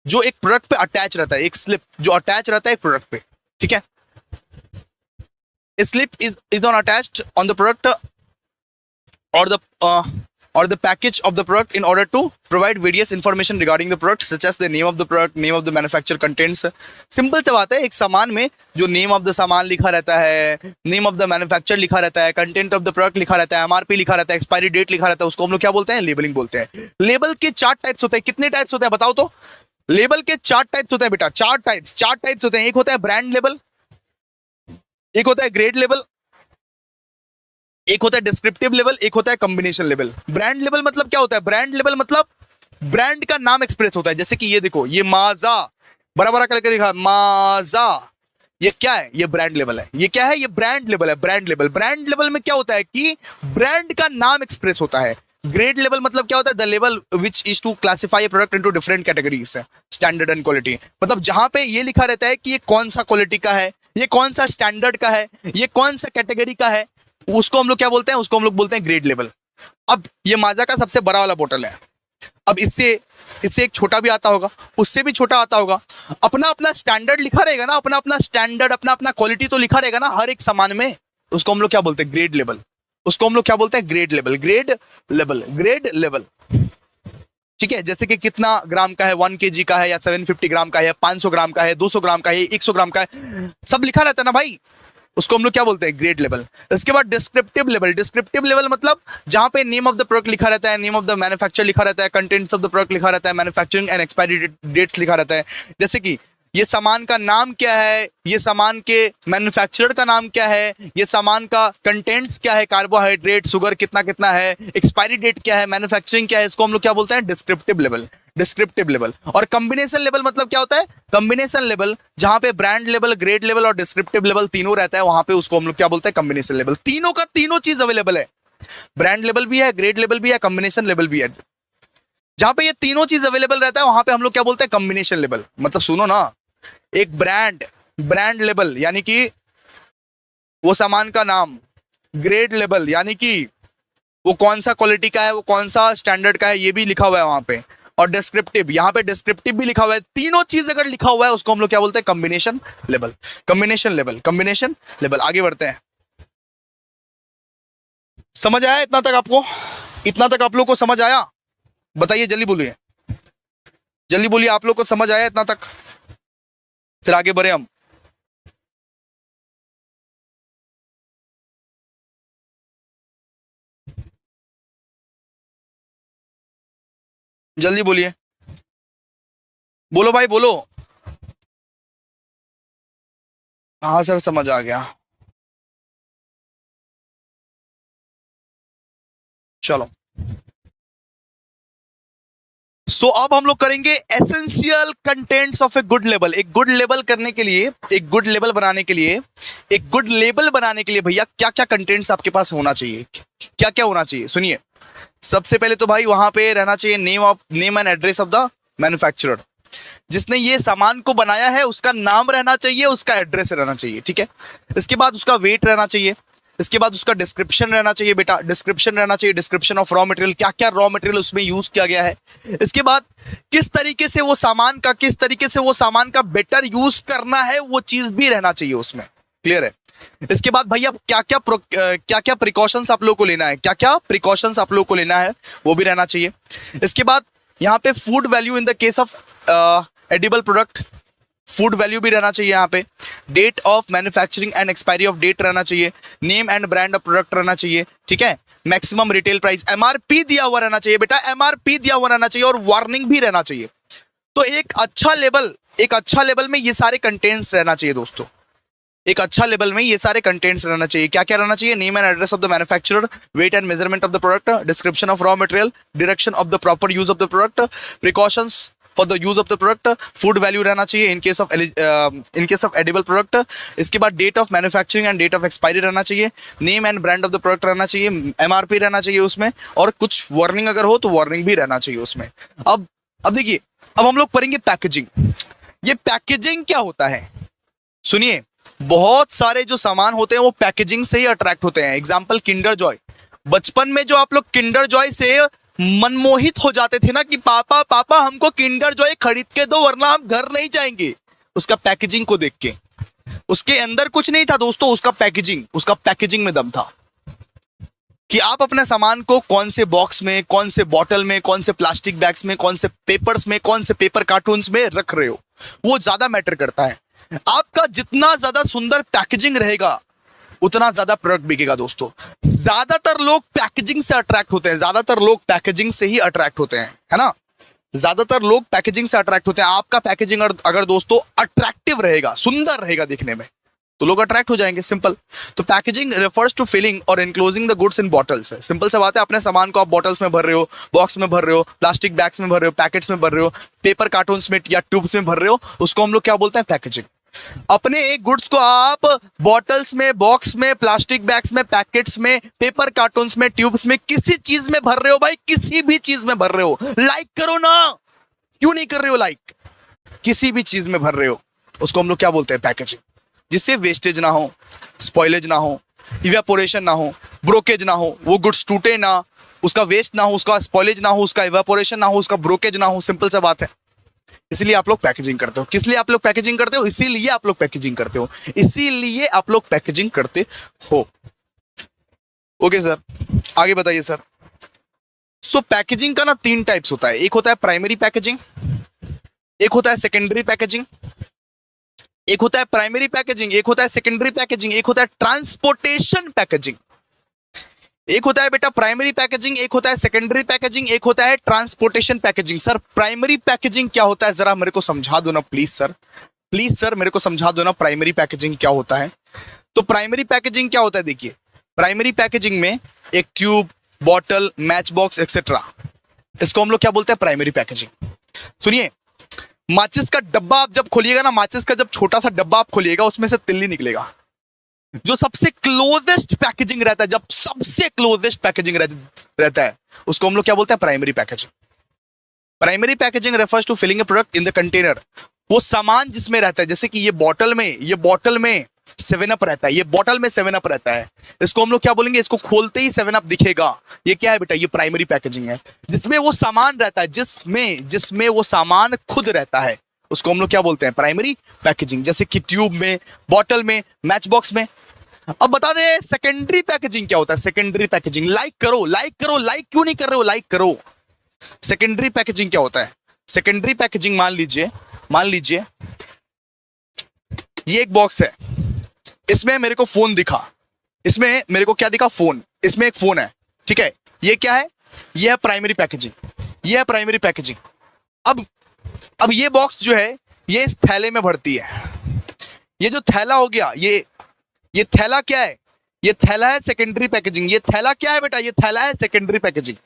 जो एक प्रोडक्ट पे अटैच रहता है, एक स्लिप जो अटैच रहता है एक प्रोडक्ट पे। ठीक है, a slip is on attached on the product or the package of the product in order to provide various information regarding the product such as the name of the product, name of the manufacturer, contents। Simple सा बात है, एक सामान में जो name of the सामान लिखा रहता है, नेम ऑफ द मैन्युफैक्चरर लिखा रहता है, कंटेंट ऑफ द प्रोडक्ट लिखा रहता है, एमआरपी लिखा रहता है, एक्सपायरी डेट लिखा रहता है, उसको हम लोग क्या बोलते हैं, लेबलिंग बोलते हैं। लेबल के 4 टाइप्स होते हैं। कितने टाइप्स होते हैं बताओ तो? लेबल के 4 टाइप्स होते हैं बेटा, 4 टाइप्स होते हैं। एक होता है ब्रांड लेबल, एक होता है ग्रेड लेबल, एक होता है डिस्क्रिप्टिव लेवल, एक होता है कॉम्बिनेशन लेवल। ब्रांड लेवल मतलब क्या होता है, ब्रांड लेवल मतलब ब्रांड का नाम एक्सप्रेस होता है। जैसे कि ये देखो, ये माजा बड़ा बड़ा करके लिखा माजा, ये क्या है, ये ब्रांड लेवल है। ये क्या है, ये ब्रांड लेवल है। ब्रांड लेवल में क्या होता है कि ब्रांड का नाम एक्सप्रेस होता है। ग्रेड लेवल मतलब क्या होता है, the level which is to classify a product into different categories, standard and quality. मतलब जहां पे ये लिखा रहता है कि ये कौन सा क्वालिटी का है, ये कौन सा स्टैंडर्ड का है, ये कौन सा कैटेगरी का है, उसको हम लोग क्या बोलते हैं, उसको हम लोग बोलते हैं ग्रेड लेवल। अब ये माजा का सबसे बड़ा वाला बोतल है। अब इससे इससे एक छोटा भी आता होगा, उससे भी छोटा आता होगा। अपना अपना स्टैंडर्ड लिखा रहेगा ना, अपना अपना स्टैंडर्ड, अपना अपना क्वालिटी तो लिखा रहेगा ना हर एक सामान में। उसको हम लोग क्या बोलते हैं? Grade level. उसको हम लोग क्या बोलते हैं? Grade level, grade level, grade level. ठीक है, जैसे कि कितना ग्राम का है, 1 kg का है या 750 ग्राम का है, 500 ग्राम का है, 200 ग्राम का है, 100 ग्राम का है, सब लिखा रहता है ना भाई। उसको हम लोग क्या बोलते हैं? Grade level. इसके बाद डिस्क्रिप्टिव लेवल। डिस्क्रिप्टिव लेवल मतलब जहां पे नेम ऑफ द प्रोडक्ट लिखा रहता है, नेम ऑफ द मैन्युफैक्चर लिखा रहता है, कंटेंट्स ऑफ द प्रोडक्ट लिखा रहता है, मैन्युफैक्चरिंग एंड एक्सपायरी डेट्स लिखा रहता है। जैसे कि ये सामान का नाम क्या है, ये सामान के मैन्युफैक्चरर का नाम क्या है, ये सामान का कंटेंट्स क्या है, कार्बोहाइड्रेट, शुगर कितना कितना है, एक्सपायरी डेट क्या है, मैन्युफैक्चरिंग क्या है, इसको हम लोग क्या बोलते हैं? Descriptive level. Descriptive level. और कॉम्बिनेशन लेवल मतलब क्या होता है? कॉम्बिनेशन लेवल जहां पे ब्रांड लेवल, ग्रेड लेवल और डिस्क्रिप्टिव लेवल तीनों रहता है, वहां पे उसको हम लोग क्या बोलते हैं? Combination level. तीनों का तीनों चीज अवेलेबल है, ब्रांड लेवल भी है, ग्रेड लेवल भी है, कॉम्बिनेशन लेवल भी है। जहां पे ये तीनों चीज अवेलेबल रहता है वहां पे हम लोग क्या बोलते हैं? Combination level. मतलब सुनो ना, एक ब्रांड लेवल यानी कि वो सामान का नाम, ग्रेड लेवल यानी कि वो कौन सा क्वालिटी का है, वो कौन सा स्टैंडर्ड का है, ये भी लिखा हुआ है वहां पे। और डिस्क्रिप्टिव, यहां पे डिस्क्रिप्टिव भी लिखा हुआ है। तीनों चीज अगर लिखा हुआ है उसको हम लोग क्या बोलते हैं? Combination level. Combination level, combination level. आगे बढ़ते हैं। समझ आया इतना तक आपको? इतना तक आप लोग को समझ आया? बताइए, जल्दी बोलिए, जल्दी बोलिए, आप लोग को समझ आया इतना तक? फिर आगे बढ़े हम। जल्दी बोलिए, बोलो भाई बोलो। हाँ सर, समझ आ गया। चलो, सो अब हम लोग करेंगे essential contents of a good label. एक गुड लेबल करने के लिए, एक गुड लेबल बनाने के लिए, एक गुड लेबल बनाने के लिए भैया क्या क्या कंटेंट्स आपके पास होना चाहिए? क्या क्या होना चाहिए? सुनिए, सबसे पहले तो भाई वहां पे रहना चाहिए name and address of the manufacturer. जिसने ये सामान को बनाया है उसका नाम रहना चाहिए, उसका एड्रेस रहना चाहिए। ठीक है, इसके बाद उसका वेट रहना चाहिए, इसके बाद उसका डिस्क्रिप्शन रहना चाहिए बेटा, डिस्क्रिप्शन रहना चाहिए, डिस्क्रिप्शन ऑफ रॉ मटेरियल, क्या क्या रॉ मटेरियल उसमें यूज किया गया है। इसके बाद किस तरीके से वो सामान का बेटर यूज करना है, वो चीज भी रहना चाहिए उसमें। क्लियर है? इसके बाद भैया क्या क्या प्रिकॉशंस आप लोग को लेना है, क्या क्या प्रिकॉशंस आप लोग को लेना है, वो भी रहना चाहिए। इसके बाद यहाँ पे food value in the case of edible product, food value भी रहना चाहिए। यहाँ पे date of manufacturing and expiry of date रहना चाहिए, name and brand of product रहना चाहिए। ठीक है, मैक्सिमम रिटेल प्राइस, एमआरपी दिया हुआ रहना चाहिए बेटा, एमआरपी दिया हुआ रहना चाहिए, और वार्निंग भी रहना चाहिए। तो एक अच्छा लेवल में ये सारे कंटेंट्स रहना चाहिए दोस्तों। एक अच्छा लेवल में ये सारे कंटेंट्स रहना चाहिए। क्या क्या रहना चाहिए? Name and address of the manufacturer, weight and measurement of the product, description of raw material, direction of the proper use of the product, precautions for the use of the product, food value रहना चाहिए in case of edible product. इसके बाद date of manufacturing and date of expiry रहना चाहिए, name and brand of the product रहना चाहिए, MRP रहना चाहिए उसमें, और कुछ वार्निंग अगर हो तो वार्निंग भी रहना चाहिए उसमें। अब देखिए, अब हम लोग पढ़ेंगे पैकेजिंग। ये पैकेजिंग क्या होता है? सुनिए, बहुत सारे जो सामान होते हैं वो पैकेजिंग से ही अट्रैक्ट होते हैं। Example Kinder Joy. बचपन में जो आप लोग किंडर जॉय से मनमोहित हो जाते थे ना कि पापा पापा हमको किंडर जॉय खरीद के दो वरना हम घर नहीं जाएंगे, उसका पैकेजिंग को देख के। उसके अंदर कुछ नहीं था दोस्तों, उसका पैकेजिंग में दम था कि आप अपने सामान को कौन से बॉक्स में, कौन से बॉटल में, कौन से प्लास्टिक बैग्स में, कौन से पेपर्स में, कौन से पेपर कार्टून्स में रख रहे हो, वो ज्यादा मैटर करता है। आपका जितना ज्यादा सुंदर पैकेजिंग रहेगा उतना ज्यादा प्रोडक्ट बिकेगा दोस्तों। ज्यादातर लोग पैकेजिंग से अट्रैक्ट होते हैं, ज्यादातर लोग पैकेजिंग से ही अट्रैक्ट होते हैं, है ना? ज्यादातर लोग पैकेजिंग से अट्रैक्ट होते हैं। आपका पैकेजिंग अगर दोस्तों अट्रैक्टिव रहेगा, सुंदर रहेगा दिखने में, तो लोग अट्रैक्ट हो जाएंगे। सिंपल। तो पैकेजिंग रेफर्स टू फिलिंग और enclosing the goods in bottles है। सिंपल सा बात है, अपने सामान को आप बॉटल्स में भर रहे हो, बॉक्स में भर रहे हो, प्लास्टिक बैग्स में भर रहे हो, पैकेट्स में भर रहे हो, पेपर कार्टून्स में या ट्यूब्स में भर रहे हो, उसको हम लोग क्या बोलते हैं? पैकेजिंग। अपने एक गुड्स को आप बॉटल्स में, बॉक्स में, प्लास्टिक बैग्स में, पैकेट्स में, पेपर कार्टून्स में, ट्यूब्स में, किसी चीज में भर रहे हो भाई, किसी भी चीज में भर रहे हो, लाइक करो ना, क्यों नहीं कर रहे हो लाइक? किसी भी चीज में भर रहे हो, उसको हम लोग क्या बोलते हैं? पैकेजिंग। जिससे वेस्टेज ना हो, स्पॉइलेज ना हो, इवेपोरेशन ना हो, ब्रोकेज ना हो, वो गुड्स टूटे ना, उसका वेस्ट ना हो, उसका स्पॉइलेज ना हो, उसका इवेपोरेशन ना हो, उसका ब्रोकेज ना हो, सिंपल सा बात है। इसलिए आप लोग पैकेजिंग करते हो। किस लिए आप लोग पैकेजिंग करते हो? इसीलिए आप लोग पैकेजिंग करते हो, इसीलिए आप लोग पैकेजिंग करते हो। ओके सर, आगे बताइए सर। सो पैकेजिंग का ना 3 टाइप्स होता है। एक होता है प्राइमरी पैकेजिंग, एक होता है सेकेंडरी पैकेजिंग, एक होता है प्राइमरी पैकेजिंग, एक होता है सेकेंडरी पैकेजिंग, एक होता है ट्रांसपोर्टेशन पैकेजिंग। एक होता है बेटा प्राइमरी पैकेजिंग, एक होता है सेकेंडरी पैकेजिंग, एक होता है transportation packaging. Sir primary packaging क्या होता है, जरा मेरे को समझा दो ना प्लीज सर, प्लीज सर मेरे को समझा दो ना प्राइमरी पैकेजिंग क्या होता है। तो प्राइमरी पैकेजिंग क्या होता है, देखिए प्राइमरी पैकेजिंग में एक tube, bottle, match box etcetera, इसको हम लोग क्या बोलते हैं, प्राइमरी पैकेजिंग। सुनिए, माचिस का डब्बा आप जब खोलिएगा ना, माचिस का जब छोटा सा डब्बा आप खोलिएगा, उसमें से तिल्ली निकलेगा। जो सबसे क्लोजेस्ट पैकेजिंग रहता है, जब सबसे क्लोजेस्ट पैकेजिंग रहता है, उसको हम लोग क्या बोलते हैं, primary packaging. Primary packaging refers to filling a product in the container. वो सामान जिसमें रहता है, जैसे कि ये बॉटल में 7 अप रहता है, ये बॉटल में 7 अप रहता है, इसको हम लोग क्या बोलेंगे, इसको खोलते ही 7 अप दिखेगा, ये क्या है बेटा, ये प्राइमरी पैकेजिंग है। जिसमें वो सामान रहता है, जिसमें वो सामान खुद रहता है, उसको हम लोग क्या बोलते हैं, प्राइमरी पैकेजिंग। जैसे कि ट्यूब में, बॉटल में, मैच बॉक्स में। अब बता दें सेकेंडरी पैकेजिंग क्या होता है। सेकेंडरी पैकेजिंग, लाइक करो, लाइक क्यों नहीं कर रहे हो, लाइक करो। सेकेंडरी पैकेजिंग क्या होता है? सेकेंडरी पैकेजिंग, मान लीजिए ये एक बॉक्स है, इसमें मेरे को फोन दिखा, इसमें मेरे को क्या दिखा, फोन, इसमें एक फोन है, ठीक है, ये क्या है, ये है प्राइमरी पैकेजिंग, ये है प्राइमरी पैकेजिंग। अब ये बॉक्स जो है, ये इस थैले में भरती है। ये जो थैला हो गया, ये थैला क्या है, ये थैला है सेकेंडरी पैकेजिंग। ये थैला क्या है बेटा, ये थैला है सेकेंडरी पैकेजिंग।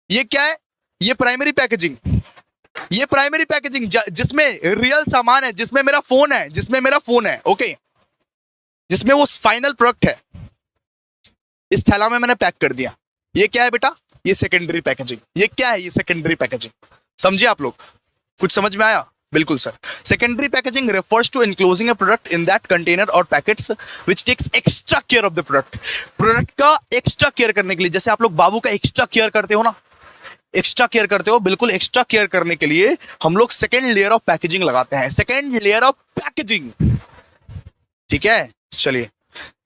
ये क्या है, ये प्राइमरी पैकेजिंग। ये प्राइमरी पैकेजिंग जिसमें रियल सामान है, जिसमें मेरा फोन है, ओके, जिसमें वो फाइनल प्रोडक्ट है, इस थैला में मैंने पैक कर दिया। ये क्या है बेटा, ये सेकेंडरी पैकेजिंग। ये क्या है, ये सेकेंडरी पैकेजिंग। समझे आप लोग, कुछ समझ में आया? बिल्कुल sir. Secondary packaging refers to enclosing a product in that container और packets which takes extra care of the product. Product का एक्स्ट्रा केयर करने के लिए, जैसे आप लोग बाबू का एक्स्ट्रा केयर करते हो ना, एक्स्ट्रा केयर करते हो, बिल्कुल एक्स्ट्रा केयर करने के लिए हम लोग सेकेंड लेयर ऑफ पैकेजिंग लगाते हैं, सेकेंड लेयर ऑफ पैकेजिंग, ठीक है। चलिए,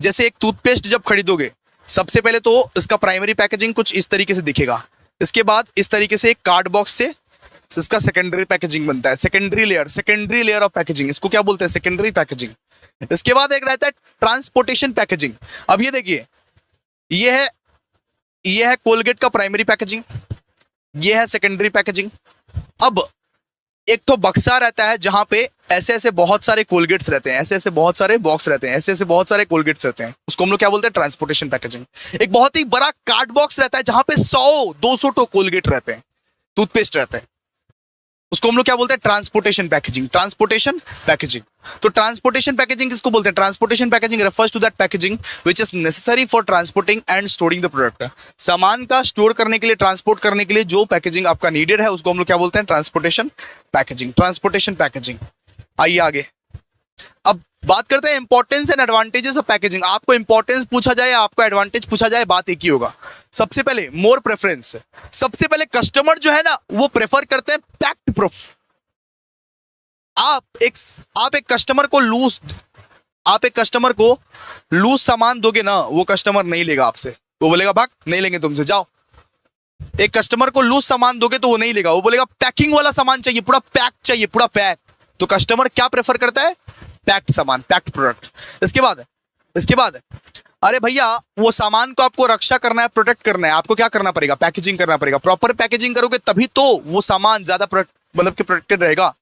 जैसे एक टूथपेस्ट जब खरीदोगे, सबसे पहले तो इसका प्राइमरी पैकेजिंग कुछ इस तरीके से दिखेगा, इसके बाद इस तरीके से एक कार्ड बॉक्स से इसका सेकेंडरी पैकेजिंग बनता है, सेकेंडरी लेयर ऑफ पैकेजिंग, इसको क्या बोलते हैं, सेकेंडरी पैकेजिंग। इसके बाद एक रहता है ट्रांसपोर्टेशन पैकेजिंग। अब ये देखिए, ये है कोलगेट का प्राइमरी पैकेजिंग, ये है सेकेंडरी पैकेजिंग। अब एक तो बक्सा रहता है जहां पे ऐसे ऐसे बहुत सारे कोलगेट्स रहते हैं, ऐसे ऐसे बहुत सारे बॉक्स रहते हैं, ऐसे ऐसे बहुत सारे कोलगेट्स रहते हैं, उसको हम लोग क्या बोलते हैं, ट्रांसपोर्टेशन पैकेजिंग। एक बहुत ही बड़ा कार्ड बॉक्स रहता है जहां पे 100-200 तो कोलगेट रहते हैं, टूथपेस्ट रहते हैं, उसको हम लोग क्या बोलते हैं, ट्रांसपोर्टेशन पैकेजिंग। ट्रांसपोर्टेशन पैकेजिंग, तो ट्रांसपोर्टेशन पैकेजिंग किसको बोलते हैं, transportation packaging refers to that packaging which is necessary for transporting and storing the product. सामान का स्टोर करने के लिए, ट्रांसपोर्ट करने के लिए जो पैकेजिंग आपका नीडेड है, उसको हम लोग क्या बोलते हैं, ट्रांसपोर्टेशन पैकेजिंग। Transportation packaging. आइए आगे, अब बात करते हैं importance and advantages of packaging. आपको इंपॉर्टेंस पूछा जाए, आपको एडवांटेज पूछा जाए, बात एक ही होगा। सबसे पहले मोर प्रेफरेंस, सबसे पहले कस्टमर जो है ना, वो प्रेफर करते हैं पैक्ड प्रूफ। आप एक कस्टमर को लूज सामान दोगे ना, वो कस्टमर नहीं लेगा आपसे, वो बोलेगा भाग, नहीं लेंगे तुमसे, जाओ। एक कस्टमर को लूज सामान दोगे तो वो नहीं लेगा, वो बोलेगा पैकिंग वाला सामान चाहिए, पूरा पैक चाहिए, पूरा पैक। तो कस्टमर क्या प्रेफर करता है, पैक्ड सामान, पैक्ड प्रोडक्ट। इसके बाद अरे भैया, वो सामान को आपको रक्षा करना है, प्रोटेक्ट करना है, आपको क्या करना पड़ेगा, पैकेजिंग करना पड़ेगा। प्रॉपर पैकेजिंग करोगे तभी तो वो सामान ज्यादा मतलब कि प्रोटेक्टेड रहेगा।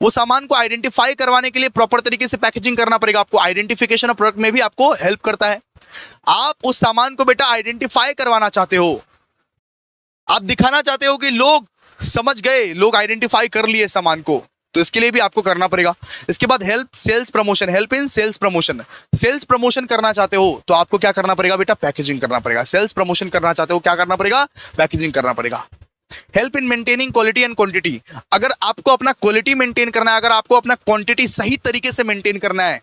वो सामान को आइडेंटिफाई करवाने के लिए प्रॉपर तरीके से पैकेजिंग करना पड़ेगा आपको। आइडेंटिफिकेशन ऑफ प्रोडक्ट में भी आपको हेल्प करता है। आप उस सामान को बेटा आइडेंटिफाई करवाना चाहते हो, आप दिखाना चाहते हो कि लोग समझ गए, लोग आइडेंटिफाई कर लिए सामान को, तो इसके लिए भी आपको करना पड़ेगा। इसके बाद help sales promotion, help in sales promotion. Sales promotion करना चाहते हो तो आपको क्या करना पड़ेगा बेटा, पैकेजिंग करना पड़ेगा। सेल्स प्रमोशन करना चाहते हो, क्या करना पड़ेगा, पैकेजिंग करना पड़ेगा। Help in maintaining quality and quantity, अगर आपको अपना क्वालिटी मेंटेन करना है, अगर आपको अपना क्वांटिटी सही तरीके से मेंटेन करना है,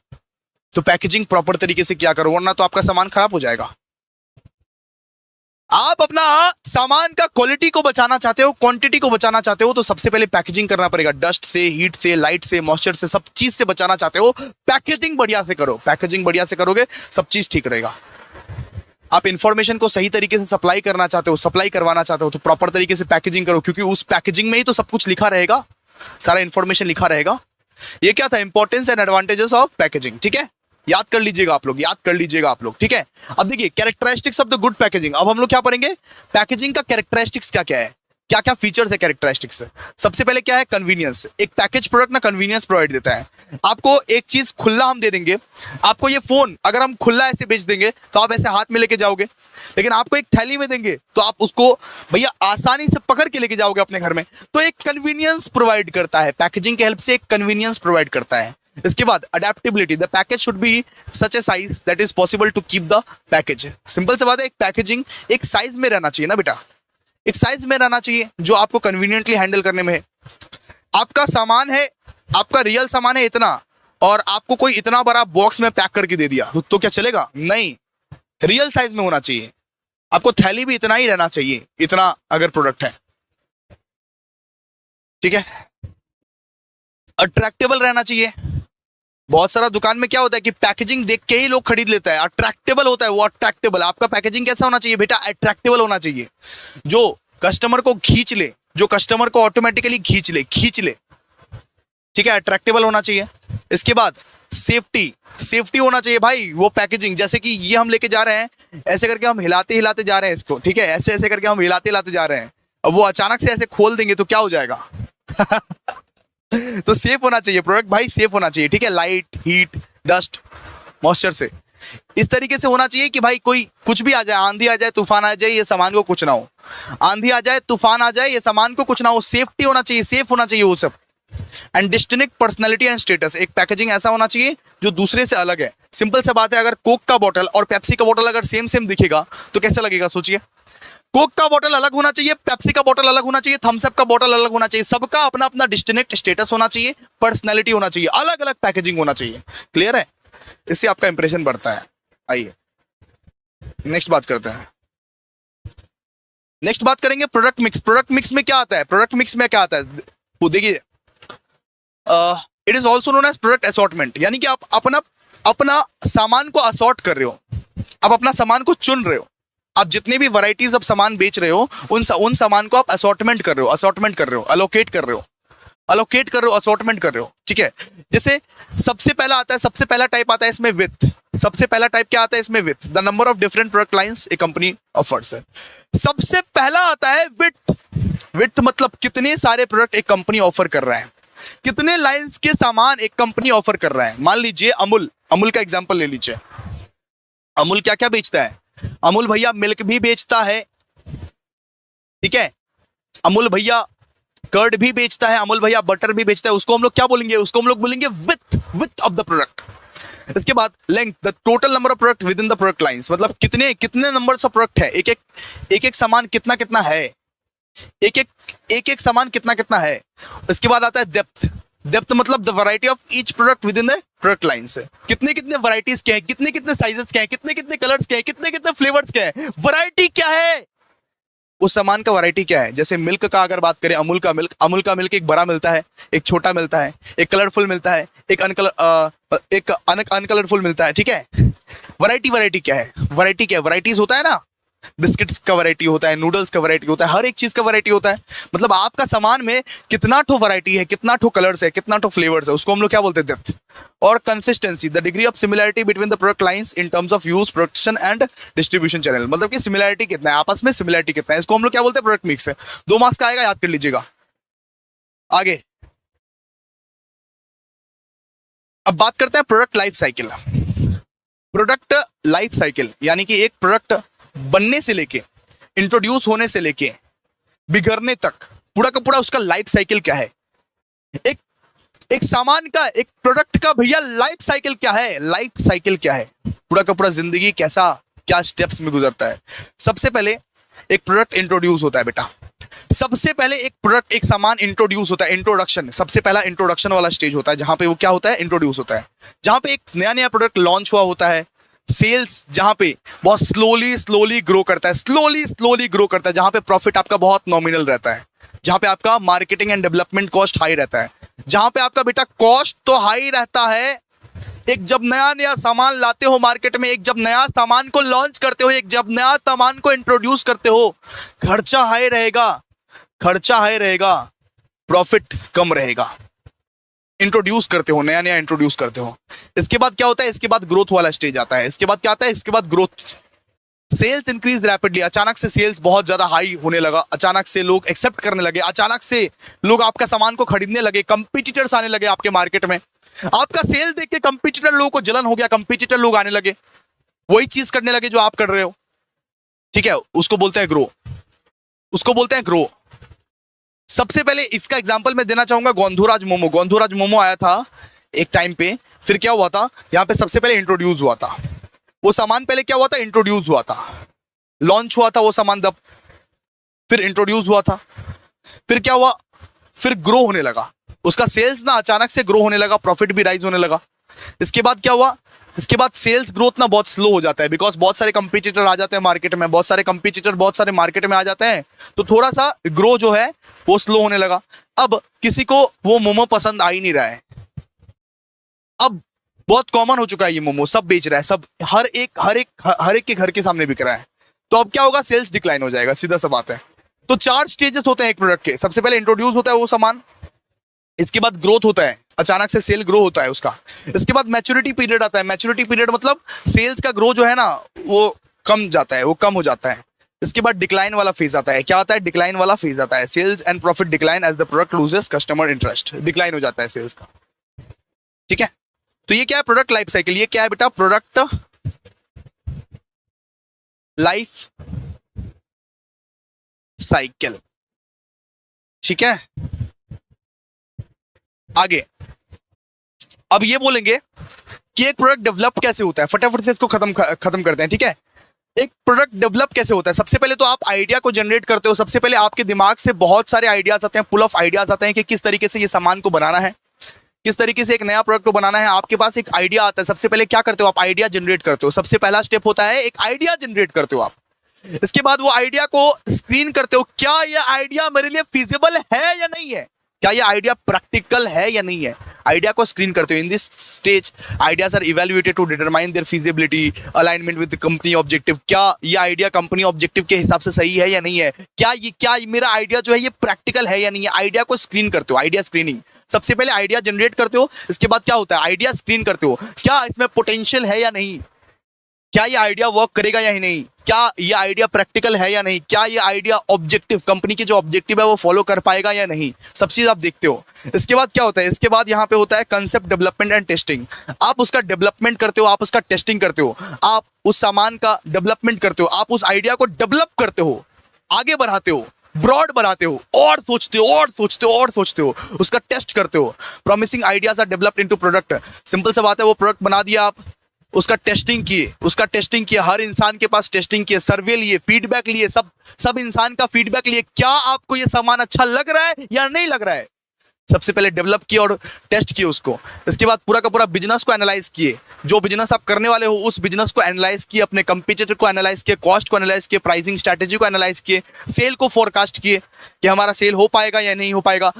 तो पैकेजिंग प्रॉपर तरीके से किया करो, वरना तो आपका सामान खराब हो जाएगा। आप अपना सामान का क्वालिटी को बचाना चाहते हो, क्वांटिटी को बचाना चाहते हो, तो सबसे पहले पैकेजिंग करना पड़ेगा। डस्ट से, हीट से, लाइट से, मॉइस्चर से, सब चीज से बचाना चाहते हो, पैकेजिंग बढ़िया से करो। पैकेजिंग बढ़िया से करोगे, सब चीज ठीक रहेगा। आप इंफॉर्मेशन को सही तरीके से सप्लाई करना चाहते हो, सप्लाई करवाना चाहते हो, तो प्रॉपर तरीके से पैकेजिंग करो, क्योंकि उस पैकेजिंग में ही तो सब कुछ लिखा रहेगा, सारा इंफॉर्मेशन लिखा रहेगा। ये क्या था, importance and advantages of packaging. ठीक है, याद कर लीजिएगा आप लोग, याद कर लीजिएगा आप लोग। ठीक है, अब देखिए characteristics of the good packaging. अब हम लोग क्या पढ़ेंगे, पैकेजिंग का कैरेक्टरिस्टिक्स क्या क्या है, क्या क्या फीचर्स है कैरेक्टरिस्टिक्स। सबसे पहले क्या है, कन्वीनियंस। एक पैकेज प्रोडक्ट ना कन्वीनियंस प्रोवाइड देता है। आपको एक चीज खुला हम दे देंगे, आपको ये फोन अगर हम खुला ऐसे बेच देंगे तो आप ऐसे हाथ में लेके जाओगे, लेकिन आपको एक थैली में देंगे तो आप उसको भैया आसानी से पकड़ के लेके जाओगे अपने घर में। तो एक कन्वीनियंस प्रोवाइड करता है, पैकेजिंग के हेल्प से एक कन्वीनियंस प्रोवाइड करता है। इसके बाद adaptability, the package should be such a size that is possible to keep the package. Simple सी बात है, एक पैकेजिंग एक साइज में रहना चाहिए ना बेटा, एक साइज में रहना चाहिए जो आपको कन्वीनियंटली हैंडल करने में है। आपका सामान है, आपका रियल सामान है इतना, और आपको कोई इतना बड़ा बॉक्स में पैक करके दे दिया तो क्या चलेगा, नहीं, रियल साइज में होना चाहिए। आपको थैली भी इतना ही रहना चाहिए, इतना अगर प्रोडक्ट है। ठीक है, अट्रैक्टेबल रहना चाहिए। बहुत सारा दुकान में क्या होता है कि पैकेजिंग देख के ही लोग खरीद लेता है, अट्रैक्टेबल होता है वो, अट्रैक्टेबल। आपका पैकेजिंग कैसा होना चाहिए बेटा, अट्रैक्टेबल होना चाहिए, जो कस्टमर को खींच ले, जो कस्टमर को ऑटोमेटिकली खींच ले। ठीक है, अट्रैक्टेबल होना चाहिए। इसके बाद सेफ्टी, सेफ्टी होना चाहिए भाई वो पैकेजिंग। जैसे कि ये हम लेके जा रहे हैं, ऐसे करके हम हिलाते हिलाते जा रहे हैं इसको, ठीक है, ऐसे ऐसे करके हम हिलाते हिलाते जा रहे हैं। अब वो अचानक से ऐसे खोल देंगे तो क्या हो जाएगा तो सेफ होना चाहिए प्रोडक्ट भाई, सेफ होना चाहिए। ठीक है, लाइट, हीट, डस्ट, मॉइस्चर से इस तरीके से होना चाहिए कि भाई कोई कुछ भी आ जाए, आंधी आ जाए, तूफान आ जाए, ये सामान को कुछ ना हो। आंधी आ जाए, तूफान आ जाए, ये सामान को कुछ ना हो, सेफ्टी होना चाहिए, सेफ होना चाहिए वो सब। And distinct personality and status, एक पैकेजिंग ऐसा होना चाहिए जो दूसरे से अलग है। सिंपल सा बात है, अगर कोक का बोतल और पेप्सी का बोतल अगर सेम सेम दिखेगा तो कैसा लगेगा, सोचिए। कोक का बोतल अलग होना चाहिए, पेप्सी का बोतल अलग होना चाहिए, थम्स अप का बोतल अलग होना चाहिए, सबका अपना अपना डिस्टिंक्ट स्टेटस होना चाहिए, पर्सनैलिटी होना चाहिए, अलग अलग पैकेजिंग होना चाहिए। क्लियर है, इससे आपका इंप्रेशन बढ़ता है। आइए नेक्स्ट बात करते हैं, नेक्स्ट बात करेंगे प्रोडक्ट मिक्स। प्रोडक्ट मिक्स में क्या आता है, प्रोडक्ट मिक्स में क्या आता है वो देखिए, it is also known as product assortment. यानी कि आप अपना अपना सामान को असॉर्ट कर रहे हो, आप अपना सामान को चुन रहे हो। आप जितने भी वैरायटीज ऑफ सामान बेच रहे हो उन सामान को आप असॉर्टमेंट कर रहे हो, असॉर्टमेंट कर रहे हो, अलोकेट कर रहे हो, अलोकेट कर रहे हो, असॉर्टमेंट कर रहे हो। ठीक है, जैसे सबसे पहला आता है, सबसे पहला टाइप आता है इसमें विथ। सबसे पहला टाइप क्या आता है इसमें, with the number of different product lines A company offers है। सबसे पहला आता है विथ। विथ मतलब कितने सारे प्रोडक्ट एक कंपनी ऑफर कर रहा है, कितने लाइंस के सामान एक कंपनी ऑफर कर रहा है। मान लीजिए अमूल, अमूल का एग्जांपल ले लीजिए। अमूल क्या क्या बेचता है, अमूल भैया मिल्क भी बेचता है, ठीक है, अमूल भैया कर्ड भी बेचता है, अमूल भैया बटर भी बेचता है। उसको हम लोग क्या बोलेंगे, उसको हम लोग बोलेंगे विथ ऑफ द प्रोडक्ट। इसके बाद length, the total number of product with in the product lines, मतलब कितने कितने नंबर ऑफ प्रोडक्ट है, एक एक सामान कितना कितना है, एक एक सामान कितना कितना है। इसके बाद आता है डेप्थ। डेप्थ मतलब the variety of each product with in the product lines, कितने कितने वैरायटीज के हैं, कितने कितने साइजेस के हैं, कितने कितने कलर्स के हैं, कितने कितने फ्लेवर्स के हैं, वैरायटी क्या है, उस सामान का वैरायटी क्या है। जैसे मिल्क का अगर बात करें, अमूल का मिल्क एक बड़ा मिलता है, एक छोटा मिलता है, एक कलरफुल मिलता है, एक अनकलरफुल मिलता है। ठीक है, वैरायटी क्या है, वैरायटी क्या है, वैरायटीज होता है ना, बिस्किट्स का वैरायटी होता है, नूडल्स का वैरायटी होता है, हर एक चीज का वैरायटी होता है। मतलब आपका सामान में कितना ठो वैरायटी है, कितना ठो कलर्स है, कितना ठो फ्लेवर्स है, उसको हम लोग क्या बोलते हैं, डेप्थ। और consistency, the degree of similarity between the product lines in terms of use, production and distribution channel, मतलब कि सिमिलरिटी कितना है, आपस में सिमिलरिटी कितना है, इसको हम लोग क्या बोलते हैं, प्रोडक्ट मिक्स है। 2 मार्क्स का आएगा, याद कर लीजिएगा। आगे अब बात करते हैं product life cycle. Product life cycle यानी कि एक प्रोडक्ट बनने से लेके, इंट्रोड्यूस होने से लेके बिगड़ने तक पूरा का पूरा उसका लाइफ साइकिल क्या है। एक सामान का, एक प्रोडक्ट का भैया लाइफ साइकिल क्या है, लाइफ साइकिल क्या है, पूरा का पूरा जिंदगी कैसा क्या स्टेप्स में गुजरता है। सबसे पहले एक प्रोडक्ट इंट्रोड्यूस होता है बेटा, सबसे पहले एक प्रोडक्ट, एक सामान इंट्रोड्यूस होता है, इंट्रोडक्शन, सबसे पहला इंट्रोडक्शन वाला स्टेज होता है, जहां पे वो क्या होता है, इंट्रोड्यूस होता है, जहां पे एक नया नया प्रोडक्ट लॉन्च हुआ होता है, सेल्स जहां पे बहुत स्लोली ग्रो करता है, स्लोली ग्रो करता है, जहां पे प्रॉफिट आपका बहुत नॉमिनल रहता है, जहां पे आपका marketing and development cost high रहता है, जहां पे आपका बेटा कॉस्ट तो हाई रहता है, एक जब नया नया सामान लाते हो मार्केट में, एक जब नया सामान को लॉन्च करते हो, एक जब नया सामान को इंट्रोड्यूस करते हो, खर्चा हाई रहेगा, प्रॉफिट कम रहेगा। इंट्रोड्यूस करते हो, नया नया इंट्रोड्यूस करते हो। इसके बाद क्या होता है, इसके बाद ग्रोथ वाला स्टेज आता है। इसके बाद क्या आता है, इसके बाद ग्रोथ, सेल्स इंक्रीज रैपिडली, अचानक से सेल्स बहुत ज्यादा हाई होने लगा, अचानक से लोग एक्सेप्ट करने लगे, अचानक से लोग आपका सामान को खरीदने लगे, कंपटीटर्स आने लगे आपके मार्केट में, आपका सेल देख के कंपटीटर लोगों को जलन हो गया, कंपटीटर लोग आने लगे, वही चीज करने लगे जो आप कर रहे हो। ठीक है, उसको बोलते हैं ग्रो। सबसे पहले इसका एग्जांपल मैं देना चाहूंगा गोंधुराज मोमो आया था एक टाइम पे, फिर क्या हुआ था, यहां पे सबसे पहले इंट्रोड्यूस हुआ था वो सामान, पहले क्या हुआ था, इंट्रोड्यूस हुआ था, लॉन्च हुआ था वो सामान, तब फिर इंट्रोड्यूस हुआ था, फिर क्या हुआ, फिर ग्रो होने लगा, उसका सेल्स ना अचानक से ग्रो होने लगा, प्रॉफिट भी राइज होने लगा। इसके बाद क्या हुआ, इसके बाद सेल्स ग्रोथ ना बहुत स्लो हो जाता है, बिकॉज बहुत सारे कंपटीटर आ जाते हैं मार्केट में, बहुत सारे मार्केट में आ जाते हैं, तो थोड़ा सा ग्रो जो है वो स्लो होने लगा। अब किसी को वो मोमो पसंद आ ही नहीं रहा है, अब बहुत कॉमन हो चुका है ये मोमो, सब बेच रहा है, सब हर एक के घर के सामने बिक रहा है, तो अब क्या होगा, सेल्स डिक्लाइन हो जाएगा, सीधा सा बात है। तो 4 स्टेजेस होते हैं एक प्रोडक्ट के, सबसे पहले इंट्रोड्यूस होता है वो सामान, इसके बाद ग्रोथ होता है, अचानक से सेल ग्रो होता है उसका, इसके बाद मैच्योरिटी पीरियड आता है, मैच्योरिटी पीरियड मतलब सेल्स का ग्रो जो है ना वो कम जाता है, वो कम हो जाता है, इसके बाद डिक्लाइन वाला फेज आता है। क्या आता है, डिक्लाइन वाला फेज आता है, sales and profit decline as the product loses customer interest, decline हो जाता है सेल्स का। ठीक है, तो ये क्या है, प्रोडक्ट लाइफ साइकिल, ये क्या है बेटा, प्रोडक्ट लाइफ साइकिल। ठीक है, आगे अब ये बोलेंगे कि एक प्रोडक्ट डेवलप कैसे होता है, फटाफट से इसको खत्म करते हैं। ठीक है, एक प्रोडक्ट डेवलप कैसे होता है, सबसे पहले तो आप आइडिया को जनरेट करते हो, सबसे पहले आपके दिमाग से बहुत सारे आइडियाज आते हैं, पुल ऑफ आइडियाज आते हैं कि किस तरीके से ये सामान को बनाना है, किस तरीके से एक नया प्रोडक्ट को बनाना है। आपके पास एक आइडिया आता है, सबसे पहले क्या करते हो आप, आइडिया जनरेट करते हो, सबसे पहला स्टेप होता है एक आइडिया जनरेट करते हो आप। इसके बाद वो आइडिया को स्क्रीन करते हो, क्या ये आइडिया मेरे लिए फिजिबल है या नहीं है, क्या ये आइडिया प्रैक्टिकल है या नहीं है, आइडिया को स्क्रीन करते हो। In this stage ideas are evaluated to determine their feasibility, alignment with company objective, क्या ये आइडिया कंपनी ऑब्जेक्टिव के हिसाब से सही है या नहीं है, क्या मेरा आइडिया जो है ये प्रैक्टिकल है या नहीं है, आइडिया को स्क्रीन करते हो, आइडिया स्क्रीनिंग। सबसे पहले आइडिया जनरेट करते हो, इसके बाद क्या होता है, आइडिया स्क्रीन करते हो, क्या इसमें पोटेंशियल है या नहीं, क्या ये आइडिया वर्क करेगा या नहीं, क्या ये आइडिया प्रैक्टिकल है या नहीं, क्या ये आइडिया ऑब्जेक्टिव, कंपनी के जो ऑब्जेक्टिव है वो फॉलो कर पाएगा या नहीं, सब चीज आप देखते हो। इसके बाद क्या होता है, इसके बाद यहाँ पे होता है कंसेप्ट डेवलपमेंट एंड टेस्टिंग। आप उसका डेवलपमेंट करते हो, आप उसका टेस्टिंग करते हो, आप उस सामान का डेवलपमेंट करते हो, आप उस आइडिया को डेवलप करते हो, आगे बढ़ाते हो, ब्रॉड बनाते हो, और सोचते हो, उसका टेस्ट करते हो। Promising ideas are developed into product. Simple सा बात है, वो प्रोडक्ट बना दिया आप, उसका टेस्टिंग किए, हर इंसान के पास टेस्टिंग किए, सर्वे लिए, फीडबैक लिए, सब इंसान का फीडबैक लिए, क्या आपको ये सामान अच्छा लग रहा है या नहीं लग रहा है, सबसे पहले डेवलप किए और टेस्ट किए उसको। इसके बाद पूरा का पूरा बिजनेस को एनालाइज किए, जो बिजनेस आप करने वाले हो उस बिजनेस को एनालाइज किए, अपने कंपटीटर को एनालाइज किए, कॉस्ट को एनालाइज किए, प्राइसिंग स्ट्रैटेजी को एनालाइज किए, सेल को फोरकास्ट किए कि हमारा सेल हो पाएगा या नहीं हो पाएगा,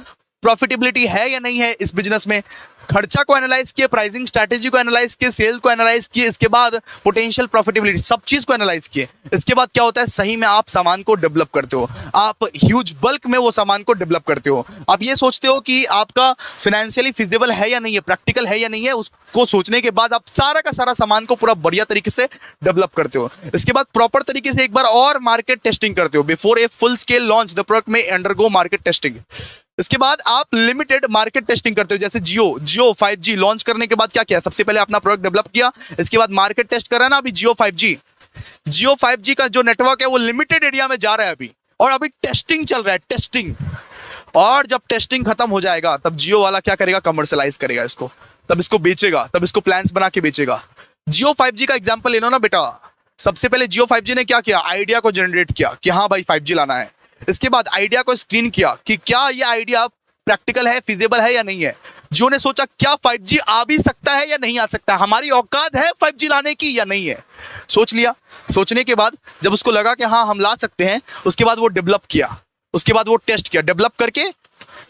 प्रॉफिटेबिलिटी है या नहीं है इस बिजनेस में, खर्चा को एनालाइज किए, प्राइसिंग स्ट्रैटेजी को एनालाइज किए, सेल को एनालाइज किए, इसके बाद पोटेंशियल प्रॉफिटेबिलिटी, सब चीज को एनालाइज किए। इसके बाद क्या होता है, सही में आप सामान को डेवलप करते हो, आप ह्यूज बल्क में वो सामान को डेवलप करते हो। आप ये सोचते हो कि आपका फाइनेंशियली फिजिबल है या नहीं है, प्रैक्टिकल है या नहीं है, उसको सोचने के बाद आप सारा का सारा सामान को पूरा बढ़िया तरीके से डेवलप करते हो। इसके बाद प्रॉपर तरीके से एक बार और मार्केट टेस्टिंग करते हो। Before a full scale launch the product में अंडरगो मार्केट टेस्टिंग। इसके बाद आप लिमिटेड मार्केट टेस्टिंग करते हो, जैसे जियो 5G लॉन्च करने के बाद क्या किया, सबसे पहले अपना प्रोडक्ट डेवलप किया, इसके बाद मार्केट टेस्ट करा ना। अभी जियो 5G का जो नेटवर्क है वो लिमिटेड एरिया में जा रहा है अभी, और अभी टेस्टिंग चल रहा है, टेस्टिंग। और जब टेस्टिंग खत्म हो जाएगा तब जियो वाला क्या करेगा, कमर्शलाइज करेगा इसको, तब इसको बेचेगा, तब इसको प्लान्स बना के बेचेगा। जियो 5G का एग्जाम्पल ले लो ना बेटा। सबसे पहले जियो 5G ने क्या किया, आइडिया को जनरेट किया कि हाँ भाई 5G लाना है। इसके बाद आइडिया को स्क्रीन किया कि क्या ये आइडिया प्रैक्टिकल है, फिजिबल है या नहीं है। जियो ने सोचा क्या 5G आ भी सकता है या नहीं आ सकता, हमारी औकात है 5G लाने की या नहीं है। सोच लिया, सोचने के बाद जब उसको लगा कि हाँ हम ला सकते हैं, उसके बाद वो डेवलप किया, उसके बाद वो टेस्ट किया, डेवलप करके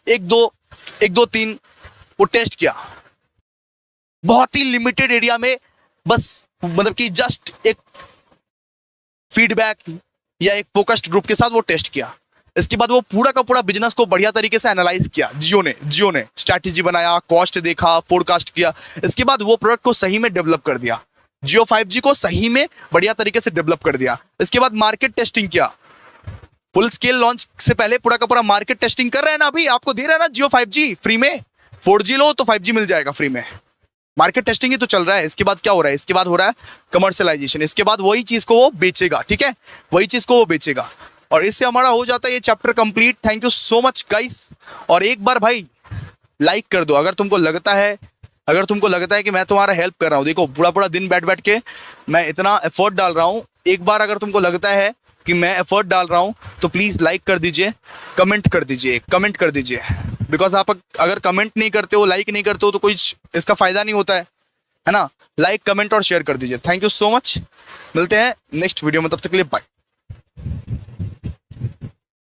एक दो तीन वो टेस्ट किया, बहुत ही लिमिटेड एरिया में, बस मतलब कि जस्ट एक फीडबैक या एक फोकस्ड ग्रुप के साथ वो टेस्ट किया। इसके बाद वो पूरा का पूरा बिजनेस को बढ़िया तरीके से एनालाइज किया। जियो ने स्ट्रैटेजी बनाया, कॉस्ट देखा, फोरकास्ट किया, इसके बाद वो प्रोडक्ट को सही में डेवलप कर दिया। जियो 5G को सही में बढ़िया तरीके से डेवलप कर दिया। इसके बाद मार्केट टेस्टिंग किया, फुल स्केल लॉन्च से पहले पूरा का पूरा मार्केट टेस्टिंग कर रहे हैं ना, अभी आपको दे रहा है ना जियो 5G फ्री में, 4G लो तो 5G मिल जाएगा फ्री में। मार्केट टेस्टिंग ही तो चल रहा है। इसके बाद क्या हो रहा है, इसके बाद हो रहा है कमर्शियलाइजेशन, इसके बाद वही चीज को वो बेचेगा, ठीक है, वही चीज को वो बेचेगा, और इससे हमारा हो जाता है ये chapter complete. Thank you so much guys. और एक बार भाई लाइक कर दो अगर तुमको लगता है कि मैं तुम्हारा हेल्प कर रहा हूँ। देखो पूरा दिन बैठ के मैं इतना एफर्ट डाल रहा हूँ, एक बार अगर तुमको लगता है कि मैं एफर्ट डाल रहा हूँ तो प्लीज लाइक कर दीजिए, कमेंट कर दीजिए, बिकॉज आप अगर कमेंट नहीं करते हो, लाइक नहीं करते हो तो कोई इसका फायदा नहीं होता है ना। लाइक, कमेंट और शेयर कर दीजिए। थैंक यू सो मच, मिलते हैं नेक्स्ट वीडियो में, तब तक के लिए बाय।